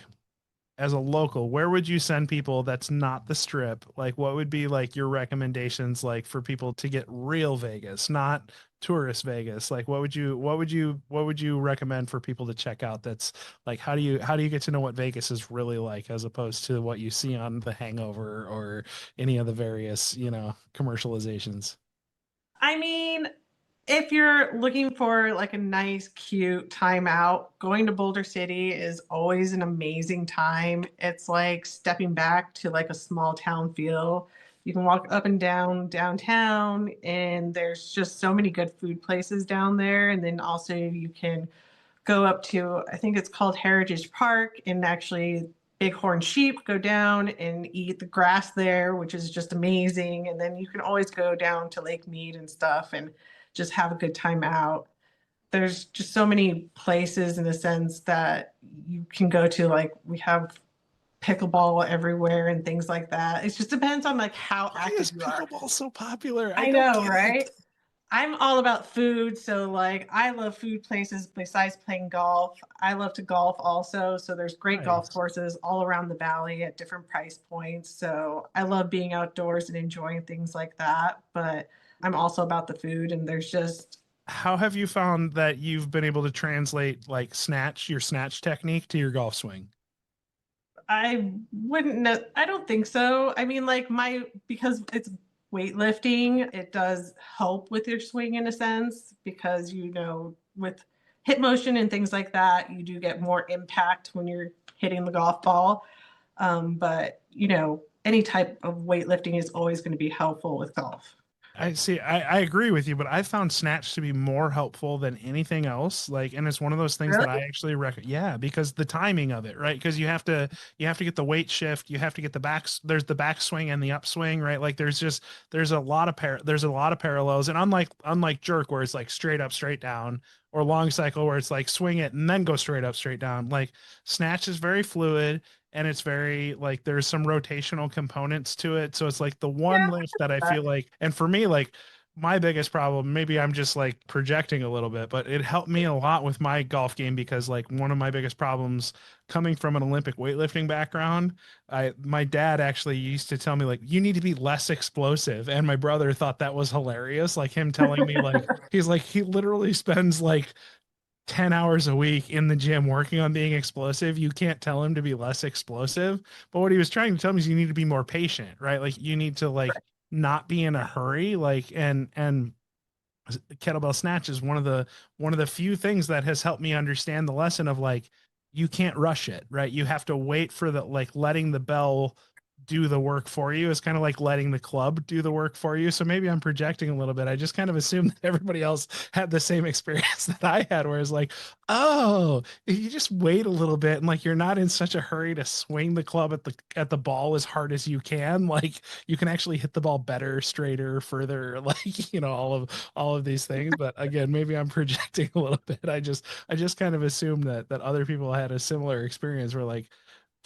as a local, where would you send people that's not the strip? Like, what would be like your recommendations, like for people to get real Vegas, not tourist Vegas? Like, what would you recommend for people to check out? That's like, how do you get to know what Vegas is really like, as opposed to what you see on The Hangover or any of the various, commercializations? I mean, if you're looking for like a nice, cute time out, going to Boulder City is always an amazing time. It's like stepping back to like a small town feel. You can walk up and down downtown, and there's just so many good food places down there. And then also you can go up to, I think it's called Heritage Park, and actually bighorn sheep go down and eat the grass there, which is just amazing. And then you can always go down to Lake Mead and stuff and just have a good time out. There's just so many places in a sense that you can go to. Like we have pickleball everywhere and things like that. It just depends on like how Why active is you are. pickleball so popular? I don't know, get right? it. I'm all about food, so like I love food places besides playing golf. I love to golf also, so there's great golf Nice. courses all around the valley at different price points. So I love being outdoors and enjoying things like that, but I'm also about the food and there's just How have you found that you've been able to translate like your snatch technique to your golf swing? I wouldn't know. I don't think so. I mean, like because it's weightlifting, it does help with your swing in a sense because, with hip motion and things like that, you do get more impact when you're hitting the golf ball. But, any type of weightlifting is always going to be helpful with golf. I see. I agree with you, but I found snatch to be more helpful than anything else. Like, and it's one of those things that I Really? actually recommend. Yeah, because the timing of it, right? Because you have to get the weight shift. You have to get the back. There's the backswing and the upswing, right? Like, there's a lot of there's a lot of parallels. And unlike jerk, where it's like straight up, straight down, or long cycle where it's like swing it and then go straight up, straight down. Like snatch is very fluid and it's very like there's some rotational components to it. So it's like the one Yeah. lift that I feel like, and for me, like my biggest problem, maybe I'm just like projecting a little bit, but it helped me a lot with my golf game because like one of my biggest problems coming from an Olympic weightlifting background, my dad actually used to tell me like you need to be less explosive, and my brother thought that was hilarious, like him telling me like he's like he literally spends like 10 hours a week in the gym working on being explosive. You can't tell him to be less explosive. But what he was trying to tell me is you need to be more patient, right? Like you need to like not be in a hurry. Like and kettlebell snatch is one of the few things that has helped me understand the lesson of like you can't rush it, right? You have to wait for the like letting the bell do the work for you is kind of like letting the club do the work for you. So maybe I'm projecting a little bit. I just kind of assumed that everybody else had the same experience that I had, where it's like, oh, if you just wait a little bit and like you're not in such a hurry to swing the club at the ball as hard as you can, like you can actually hit the ball better, straighter, further, like all of these things. But again, maybe I'm projecting a little bit. I just kind of assumed that other people had a similar experience where like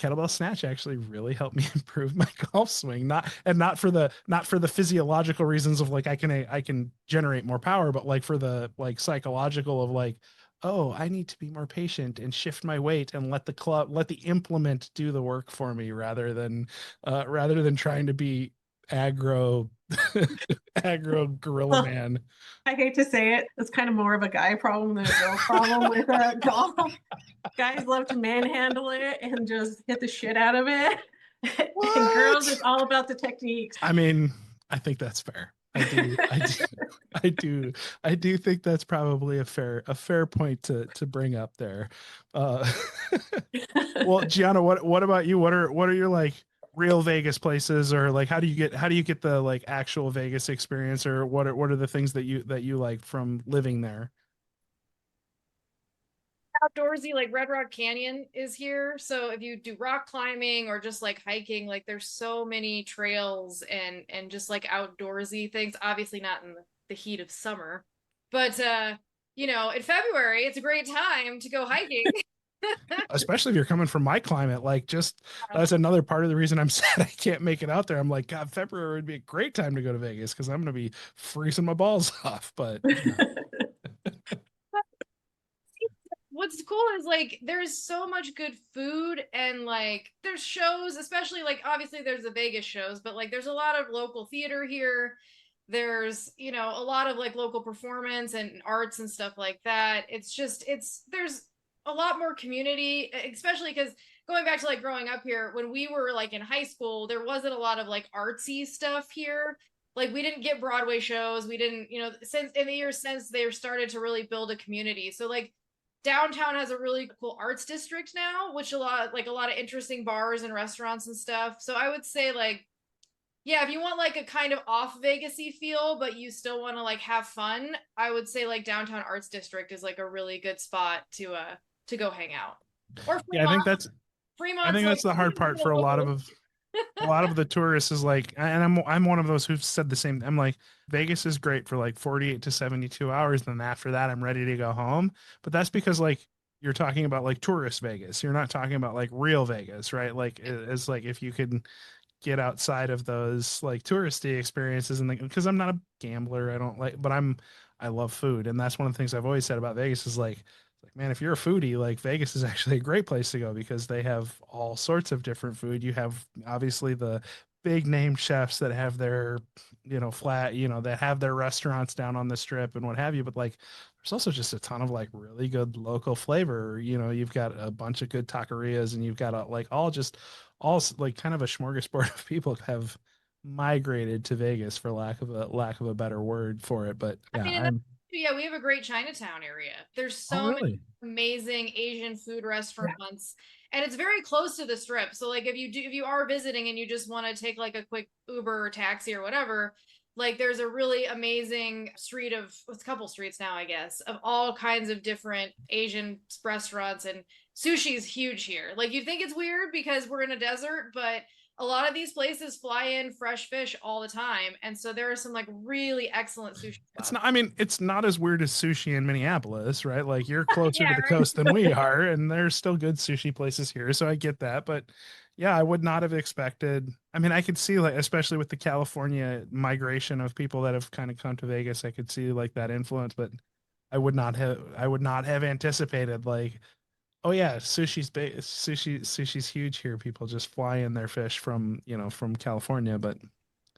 kettlebell snatch actually really helped me improve my golf swing, not for the physiological reasons of like I can generate more power, but like for the like psychological of like, oh, I need to be more patient and shift my weight and let the implement do the work for me rather than trying to be aggro aggro gorilla Well, man. I hate to say it, it's kind of more of a guy problem than a girl problem with golf. Guys love to manhandle it and just hit the shit out of it. And girls, What? it's all about the techniques. I mean, I think that's fair. I do, I do think that's probably a fair point to bring up there. Uh, well, Gianna, what about you? What are your like real Vegas places, or like how do you get the like actual Vegas experience, or what are the things that you like from living there? Outdoorsy, like Red Rock Canyon is here. So if you do rock climbing or just like hiking, like there's so many trails and just like outdoorsy things. Obviously not in the heat of summer, but in February it's a great time to go hiking. Especially if you're coming from my climate, like just that's another part of the reason I'm sad I can't make it out there. I'm like, God, February would be a great time to go to Vegas because I'm going to be freezing my balls off. But What's cool is like there's so much good food and like there's shows, especially like obviously there's the Vegas shows, but like there's a lot of local theater here. There's a lot of like local performance and arts and stuff like that. There's a lot more community, especially because going back to like growing up here, when we were like in high school, there wasn't a lot of like artsy stuff here. Like we didn't get Broadway shows. We didn't, since in the years since they started to really build a community. So like downtown has a really cool arts district now, which a lot of interesting bars and restaurants and stuff. So I would say like, yeah, if you want like a kind of off Vegasy feel, but you still want to like have fun, I would say like downtown arts district is like a really good spot to go hang out. Or yeah, I Fremont. think that's I Fremont's think like that's the hard part for a lot of the tourists is like, and I'm one of those who've said the same. I'm like, Vegas is great for like 48 to 72 hours. Then after that, I'm ready to go home. But that's because like you're talking about like tourist Vegas. You're not talking about like real Vegas, right? Like it's like if you could get outside of those like touristy experiences and because I'm not a gambler, I don't like, but I love food, and that's one of the things I've always said about Vegas is like man, if you're a foodie, like Vegas is actually a great place to go because they have all sorts of different food. You have obviously the big name chefs that have their that have their restaurants down on the strip and what have you, but like there's also just a ton of like really good local flavor. You've got a bunch of good taquerias, and you've got like all like kind of a smorgasbord of people have migrated to Vegas for lack of a better word for it. But I yeah, mean, yeah, we have a great Chinatown area. There's oh so many really? amazing Asian food restaurants, and it's very close to the strip. So like if you are visiting and you just want to take like a quick Uber or taxi or whatever, like there's a really amazing street of it's a couple streets now, I guess, of all kinds of different Asian restaurants, and sushi's huge here. Like you think it's weird because we're in a desert, but a lot of these places fly in fresh fish all the time, and so there are some like really excellent sushi It's spots. not, I mean, it's not as weird as sushi in Minneapolis, right? Like you're closer Yeah, to the right. coast than we are, and there's still good sushi places here. So I get that. But yeah, I would not have expected. I mean, I could see like, especially with the California migration of people that have kind of come to Vegas, I could see like that influence, but I would not have anticipated like, oh yeah, sushi's huge here. People just fly in their fish from California, but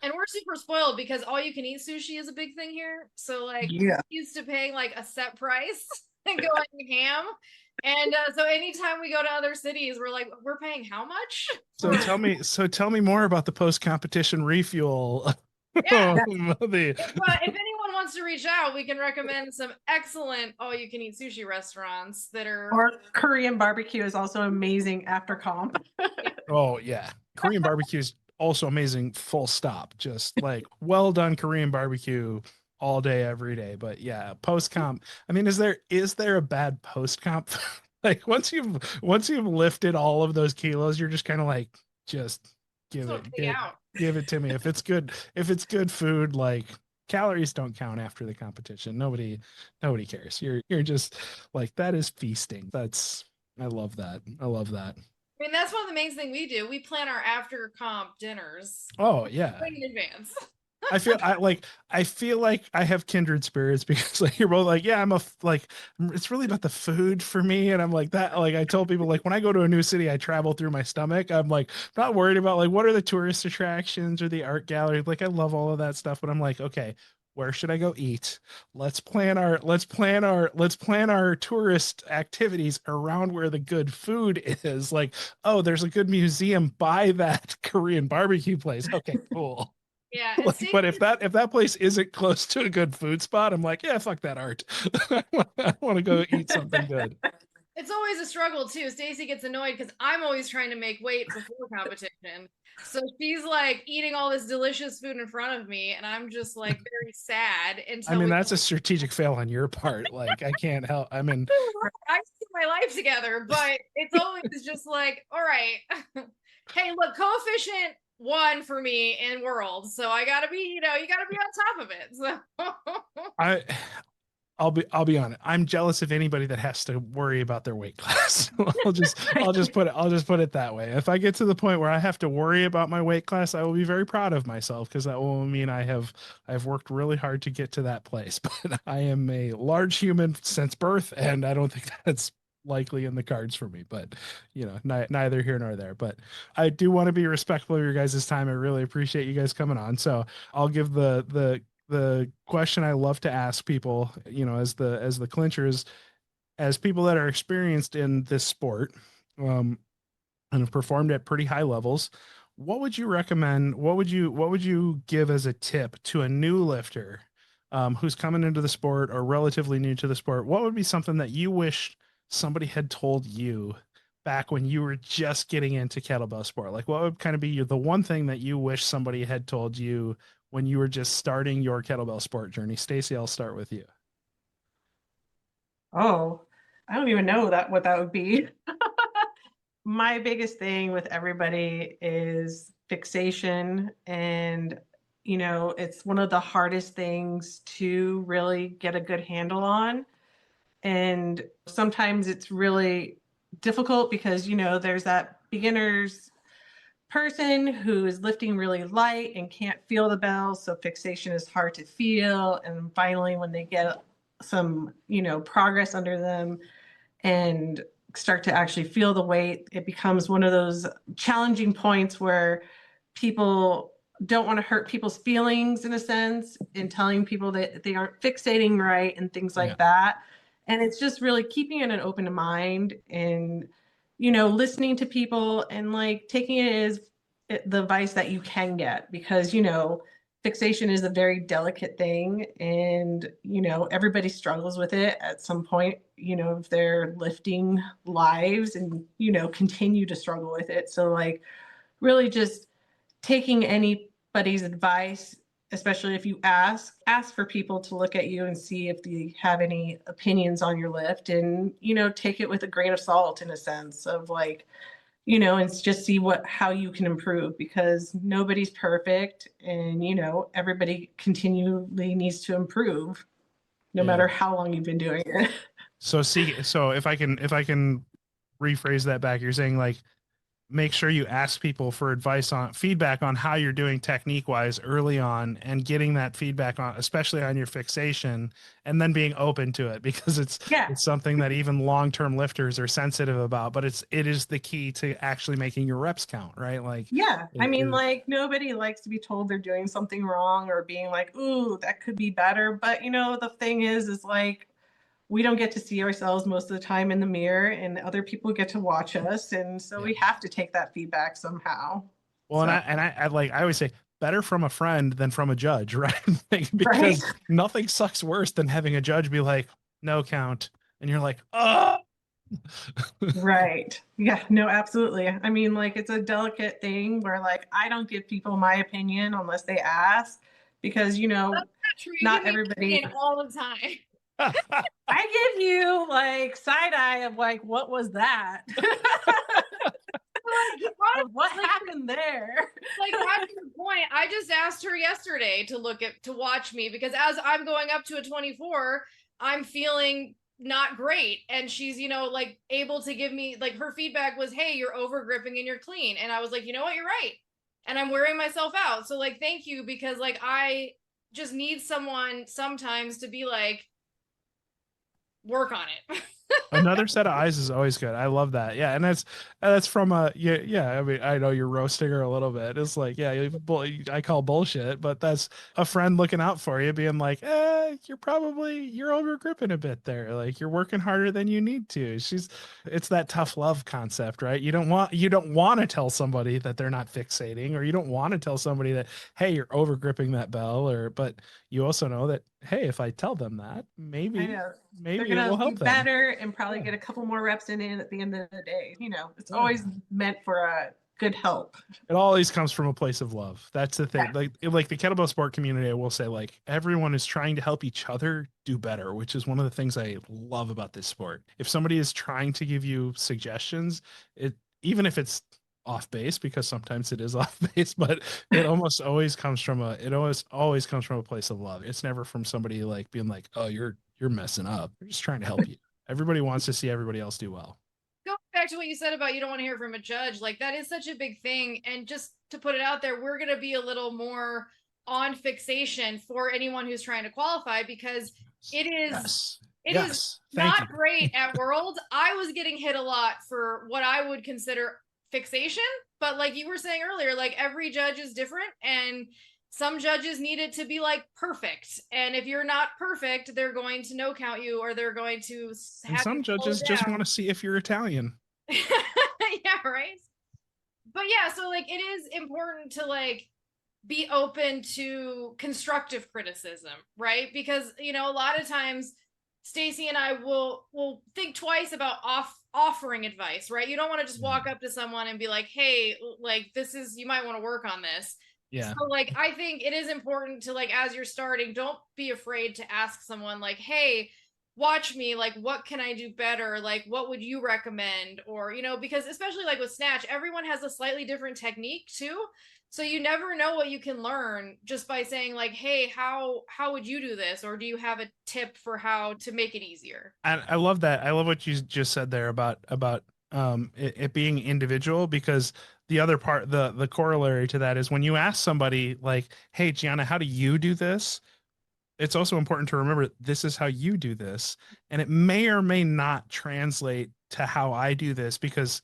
And we're super spoiled because all you can eat sushi is a big thing here. So like we're Yeah. used to paying like a set price and going ham. And so anytime we go to other cities, we're paying how much? so tell me more about the post competition refuel. Yeah. The- If anyone wants to reach out, we can recommend some excellent all you can eat sushi restaurants that are Or Korean barbecue is also amazing after comp. oh yeah, Korean barbecue is also amazing. Full stop. Just like well done Korean barbecue all day, every day. But yeah, post comp. I mean, is there a bad post comp? Like once you've lifted all of those kilos, you're just kind of like just give so it pig out. give it to me. If it's good food, like calories don't count after the competition. Nobody cares. You're just like that is feasting. I love that. I love that. I mean, that's one of the main things we do. We plan our after comp dinners Oh yeah. way in advance. I feel like I have kindred spirits because like you're both like, yeah, like it's really about the food for me. And I'm like that, like I told people like when I go to a new city, I travel through my stomach. I'm like not worried about like what are the tourist attractions or the art gallery. Like I love all of that stuff, but I'm like, okay, where should I go eat? Let's plan our tourist activities around where the good food is. Like, oh, there's a good museum by that Korean barbecue place. Okay, cool. Yeah, and Like, but if that place isn't close to a good food spot, I'm like, yeah, fuck that art. I want to go eat something good. it's always a struggle too. Stacy gets annoyed because I'm always trying to make weight before competition. So she's like eating all this delicious food in front of me, and I'm just like very sad I until mean, we that's a strategic fail on your part. Like, I can't help. I mean, I see my life together, but it's always just like, all right, hey, look, coefficient 1 for me in world. So I gotta be, you gotta be on top of it. So I I'll be honest. I'm jealous of anybody that has to worry about their weight class. I'll just put it that way. If I get to the point where I have to worry about my weight class, I will be very proud of myself because that will mean I've worked really hard to get to that place. But I am a large human since birth, and I don't think that's likely in the cards for me. But neither here nor there. But I do want to be respectful of your guys' time. I really appreciate you guys coming on. So I'll give the question I love to ask people, as the clincher is, as people that are experienced in this sport, and have performed at pretty high levels, what would you recommend? What would you give as a tip to a new lifter, who's coming into the sport or relatively new to the sport? What would be something that you wish somebody had told you back when you were just getting into kettlebell sport? Like, what would kind of be the one thing that you wish somebody had told you when you were just starting your kettlebell sport journey? Stacy, I'll start with you. Oh, I don't even know what that would be. My biggest thing with everybody is fixation, and it's one of the hardest things to really get a good handle on. And sometimes it's really difficult because, there's that beginner's person who is lifting really light and can't feel the bell. So fixation is hard to feel. And finally, when they get some, progress under them and start to actually feel the weight, it becomes one of those challenging points where people don't want to hurt people's feelings in a sense, in telling people that they aren't fixating right and things like that. And it's just really keeping it an open mind and, listening to people and like taking it as the advice that you can get, because, fixation is a very delicate thing, and, everybody struggles with it at some point, of their lifting lives, and, continue to struggle with it. So like really just taking anybody's advice, especially if you ask for people to look at you and see if they have any opinions on your lift, and, take it with a grain of salt in a sense of like, and just see how you can improve, because nobody's perfect, and, everybody continually needs to improve no matter how long you've been doing it. So if I can rephrase that back, you're saying like, make sure you ask people for feedback on how you're doing technique wise early on, and getting that feedback on, especially on your fixation, and then being open to it, because it's something that even long-term lifters are sensitive about, but it is the key to actually making your reps count, right? Like, like nobody likes to be told they're doing something wrong or being like, ooh, that could be better. But, the thing is like, we don't get to see ourselves most of the time in the mirror, and other people get to watch us. And so we have to take that feedback somehow. Well, so. and I always say, better from a friend than from a judge, right? Because nothing sucks worse than having a judge be like, no count. And you're like, oh. Right. Yeah, no, absolutely. I mean, like, it's a delicate thing where like, I don't give people my opinion unless they ask, because, not everybody all the time. I give you like side eye of like, what was that? What happened there? Like, that's your point. I just asked her yesterday to watch me, because as I'm going up to a 24, I'm feeling not great, and she's like able to give me, like, her feedback was, hey, you're over gripping and you're clean, and I was like, you know what, you're right, and I'm wearing myself out. So like, thank you, because like I just need someone sometimes to be like, work on it. Another set of eyes is always good. I love that. Yeah. And that's from I mean, I know you're roasting her a little bit. It's like, I call bullshit, but that's a friend looking out for you, being like, you're over gripping a bit there. Like, you're working harder than you need to. It's that tough love concept, right? You don't want to tell somebody that they're not fixating, or you don't want to tell somebody that, hey, you're over gripping that bell, but you also know that, hey, if I tell them that, maybe they're gonna it will help be better and probably get a couple more reps in at the end of the day. It's always meant for a good help. It always comes from a place of love. That's the thing. Like the kettlebell sport community, I will say, like, everyone is trying to help each other do better, which is one of the things I love about this sport. If somebody is trying to give you suggestions, even if it's off base, because sometimes it is off base, but it almost always comes from a place of love. It's never from somebody like being like, oh, you're messing up. They're just trying to help you. Everybody wants to see everybody else do well. Going back to what you said about you don't want to hear from a judge, like, that is such a big thing. And just to put it out there, we're going to be a little more on fixation for anyone who's trying to qualify, because it is not great at Worlds. I was getting hit a lot for what I would consider fixation, but like you were saying earlier, like, every judge is different, and some judges need it to be like perfect, and if you're not perfect, they're going to no count you, or they're going to have, and some judges just want to see if you're Italian. Yeah, right. But yeah, so like, it is important to like be open to constructive criticism, right? Because a lot of times Stacy and I will think twice about offering advice, right? You don't want to just walk up to someone and be like, hey, like, you might want to work on this. Yeah. So like, I think it is important to, like, as you're starting, don't be afraid to ask someone like, hey, watch me, like, what can I do better? Like, what would you recommend? Or, because especially like with snatch, everyone has a slightly different technique too. So you never know what you can learn just by saying like, hey, how would you do this? Or do you have a tip for how to make it easier? And I love that. I love what you just said there about it being individual, because the other part, the corollary to that is when you ask somebody like, hey, Gianna, how do you do this? It's also important to remember this is how you do this. And it may or may not translate to how I do this, because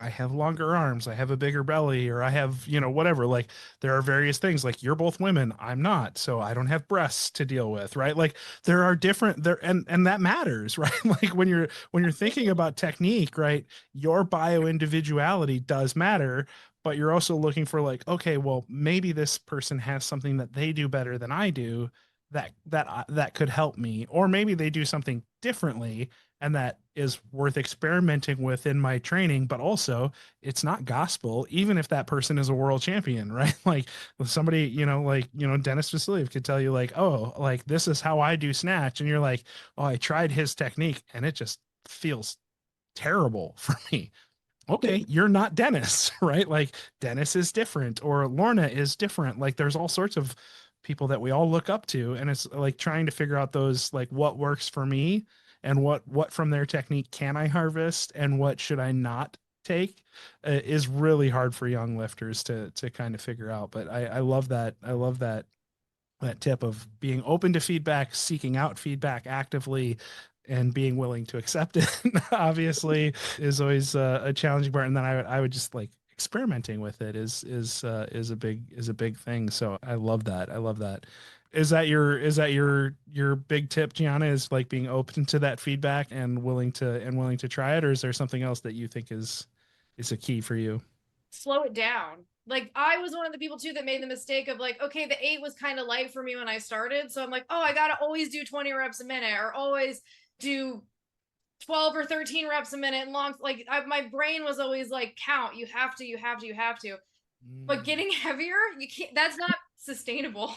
I have longer arms, I have a bigger belly, or I have, whatever. Like there are various things, like you're both women, I'm not, so I don't have breasts to deal with, right? Like there are different there, and that matters, right? Like when you're thinking about technique, right? Your bio individuality does matter, but you're also looking for like, okay, well, maybe this person has something that they do better than I do that could help me, or maybe they do something differently and that is worth experimenting with in my training. But also it's not gospel, even if that person is a world champion, right? Like somebody, Dennis Vasiliev could tell you like, oh, like this is how I do snatch. And you're like, oh, I tried his technique and it just feels terrible for me. Okay, you're not Dennis, right? Like Dennis is different or Lorna is different. Like there's all sorts of people that we all look up to, and it's like trying to figure out those, like what works for me and what from their technique can I harvest and what should I not take, is really hard for young lifters to kind of figure out. But I love that. I love that tip of being open to feedback, seeking out feedback actively, and being willing to accept it. Obviously, is always a challenging part. And then I would just like experimenting with it is a big thing. So I love that. I love that. Is that your big tip, Gianna? Is like being open to that feedback and willing to try it, or is there something else that you think is a key for you? Slow it down. Like I was one of the people too that made the mistake of like, okay, the 8 was kind of light for me when I started. So I'm like, oh, I got to always do 20 reps a minute or always do 12 or 13 reps a minute long. Like my brain was always like, count, you have to, you have to, you have to. But getting heavier, you can't, that's not sustainable.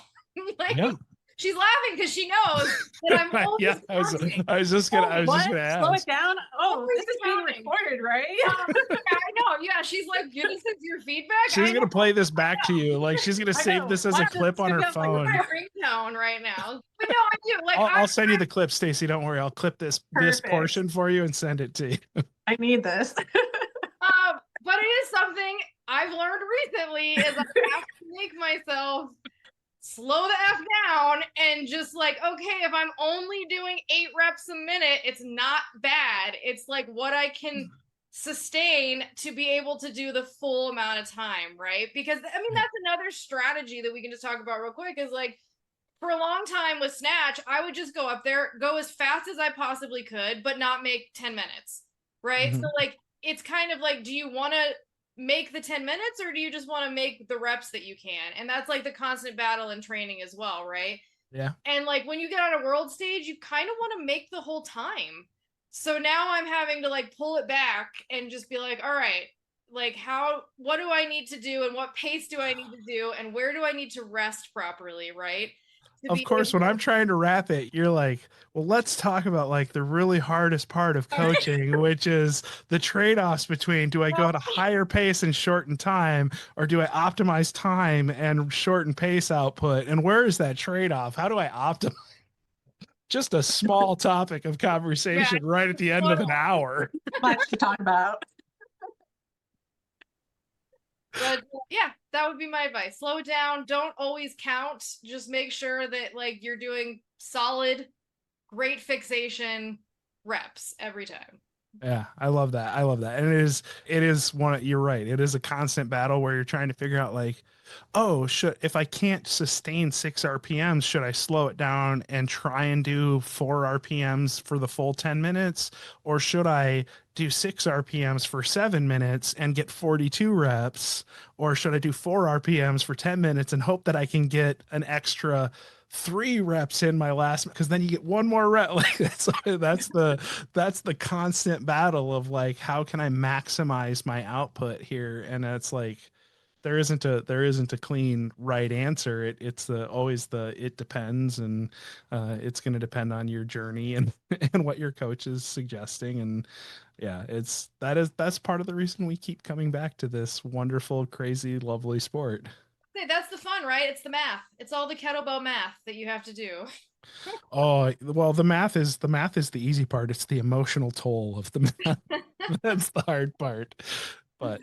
Like Yeah. she's laughing because she knows that I'm always Yeah, counting. I was just gonna Slow ask. it down. Oh, Always this is being counting. recorded, right? Yeah, I know. Yeah, she's like, this is your feedback. She's I gonna know. play this back to you. Like she's gonna I save know. this as a Watch this. clip on her It's gonna be phone. My ringtone right now. But no, I do. Like I'll send you the clip, Stacy. Don't worry. I'll clip this Perfect. portion for you and send it to you. I need this. but it is something I've learned recently is I have to make myself slow the F down and just like, okay, if I'm only doing 8 reps a minute, it's not bad. It's like what I can sustain to be able to do the full amount of time, right? Because I mean, that's another strategy that we can just talk about real quick is like, for a long time with snatch, I would just go up there, go as fast as I possibly could, but not make 10 minutes, right? Mhm. So like, it's kind of like, do you want to make the 10 minutes or do you just want to make the reps that you can? And that's like the constant battle in training as well, right? Yeah. And like when you get on a world stage, you kind of want to make the whole time. So now I'm having to like pull it back and just be like, all right, like what do I need to do and what pace do I need to do and where do I need to rest properly, right? Of course, when I'm trying to wrap it, you're like, well, let's talk about like the really hardest part of coaching, which is the trade-offs between do I go at a higher pace and shorten time, or do I optimize time and shorten pace output? And where is that trade-off? How do I optimize? Just a small topic of conversation right at the end of an hour. Much to talk about. But yeah, that would be my advice. Slow it down. Don't always count. Just make sure that like you're doing solid, great fixation reps every time. Yeah, I love that. I love that. And it is one, you're right. It is a constant battle where you're trying to figure out like, oh, if I can't sustain 6 RPMs, should I slow it down and try and do 4 RPMs for the full 10 minutes? Or should I do 6 RPMs for 7 minutes and get 42 reps? Or should I do 4 RPMs for 10 minutes and hope that I can get an extra 3 reps in my last, because then you get one more rep. Like that's the constant battle of like, how can I maximize my output here? And it's like, there isn't a clean right answer. It's always it depends, and it's going to depend on your journey and and what your coach is suggesting. And yeah, that's part of the reason we keep coming back to this wonderful, crazy, lovely sport. Okay, that's the fun, right? It's the math. It's all the kettlebell math that you have to do. Oh, well, the math is the easy part. It's the emotional toll of the math. That's the hard part. But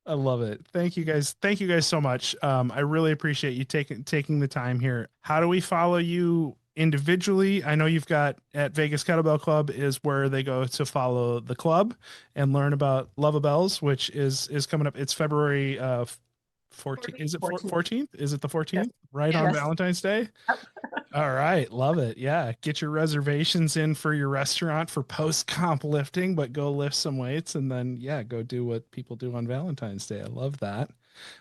I love it. Thank you guys. Thank you guys so much. I really appreciate you taking the time here. How do we follow you individually? I know you've got at Vegas Kettlebell Club is where they go to follow the club and learn about Luva Bells, which is coming up. It's February 14th. Is it 14th? Is it the 14th? Yes. Right Yes. on Valentine's Day? All right, love it. Yeah, get your reservations in for your restaurant for post comp lifting, but go lift some weights and then yeah, go do what people do on Valentine's Day. I love that.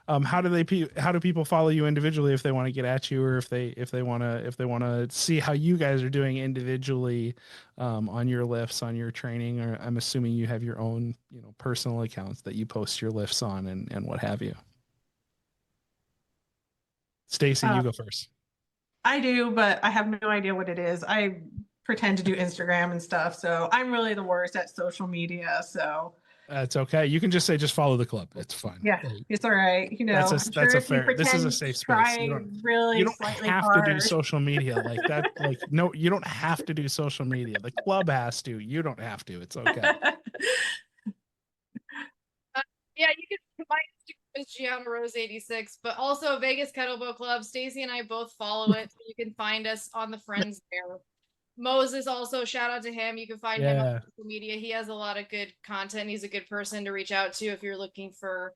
How do people follow you individually if they want to get at you, or if they want to see how you guys are doing individually on your lifts, on your training? Or I'm assuming you have your own personal accounts that you post your lifts on and what have you. Stacy, you go first. I do, but I have no idea what it is. I pretend to do Instagram and stuff, so I'm really the worst at social media. So That's okay. You can just say just follow the club. It's fine. yeah, it's all right. That's I'm sure a if you fair. This is a pretend safe to space. try really You don't slightly have hard. to do social media like that. Like no, you don't have to do social media. The club has to. You don't have to. It's okay. Yeah, you can find Instagram is Gianna Rose 86, but also Vegas Kettlebell Club. Stacy and I both follow it, so you can find us on the friends there. Moses also, shout out to him. You can find him on social media. He has a lot of good content. He's a good person to reach out to if you're looking for,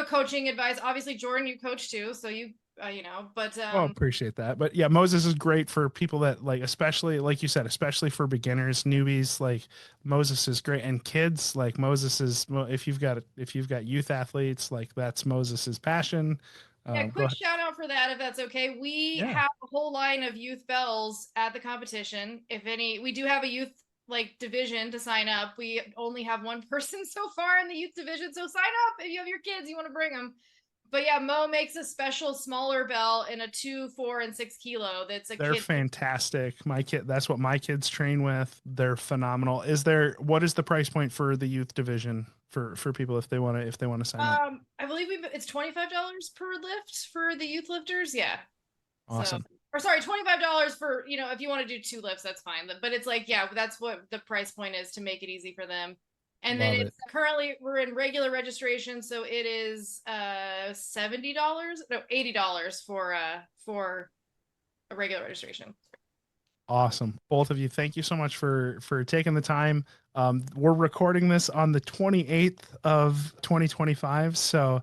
coaching advice. Obviously, Jordan, you coach too, so but Well, appreciate that. But yeah, Moses is great for people that like, especially like you said, especially for beginners, newbies. Like Moses is great, and kids like Moses is. Well, if you've got youth athletes, like that's Moses's passion. Yeah, quick shout out for that, if that's okay. We have a whole line of youth bells at the competition. We do have a youth division to sign up. We only have one person so far in the youth division, so sign up if you have your kids, you want to bring them. But yeah, Mo makes a special smaller bell in a 2, 4, and 6 kilo. They're fantastic. That's what my kids train with. They're phenomenal. What is the price point for the youth division for people if they want to sign up? I believe it's $25 per lift for the youth lifters. Yeah. Awesome. Or sorry, $25 for, if you want to do 2 lifts, that's fine. But it's that's what the price point is to make it easy for them. And then currently we're in regular registration, so it is $80 for a regular registration. Awesome. Both of you, thank you so much for taking the time. We're recording this on the 28th of 2025, so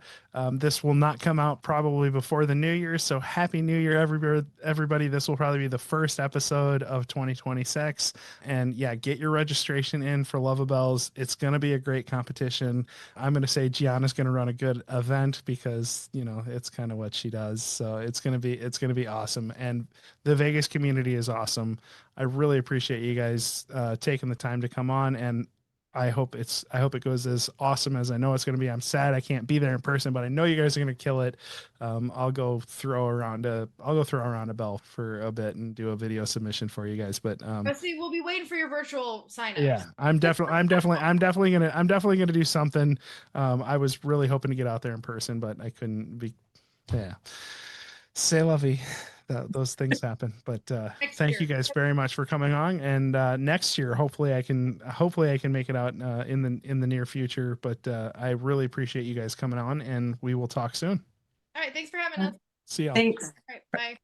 this will not come out probably before the new year. So happy new year, everybody. This will probably be the first episode of 2026. And yeah, get your registration in for Luva Bells. It's going to be a great competition. I'm going to say Gianna's going to run a good event because, it's kind of what she does. So it's going to be awesome. And the Vegas community is awesome. I really appreciate you guys taking the time to come on, and I hope it goes as awesome as I know it's going to be. I'm sad I can't be there in person, but I know you guys are going to kill it. I'll go throw around a bell for a bit and do a video submission for you guys. But see, we'll be waiting for your virtual sign up. Yeah, I'm definitely gonna do something. I was really hoping to get out there in person, but I couldn't be. Yeah, c'est la vie. Those things happen. But thank you guys very much for coming on. And next year, hopefully I can make it out in the near future. But I really appreciate you guys coming on, and we will talk soon. All right, thanks for having us. See y'all. Thanks. All right, bye.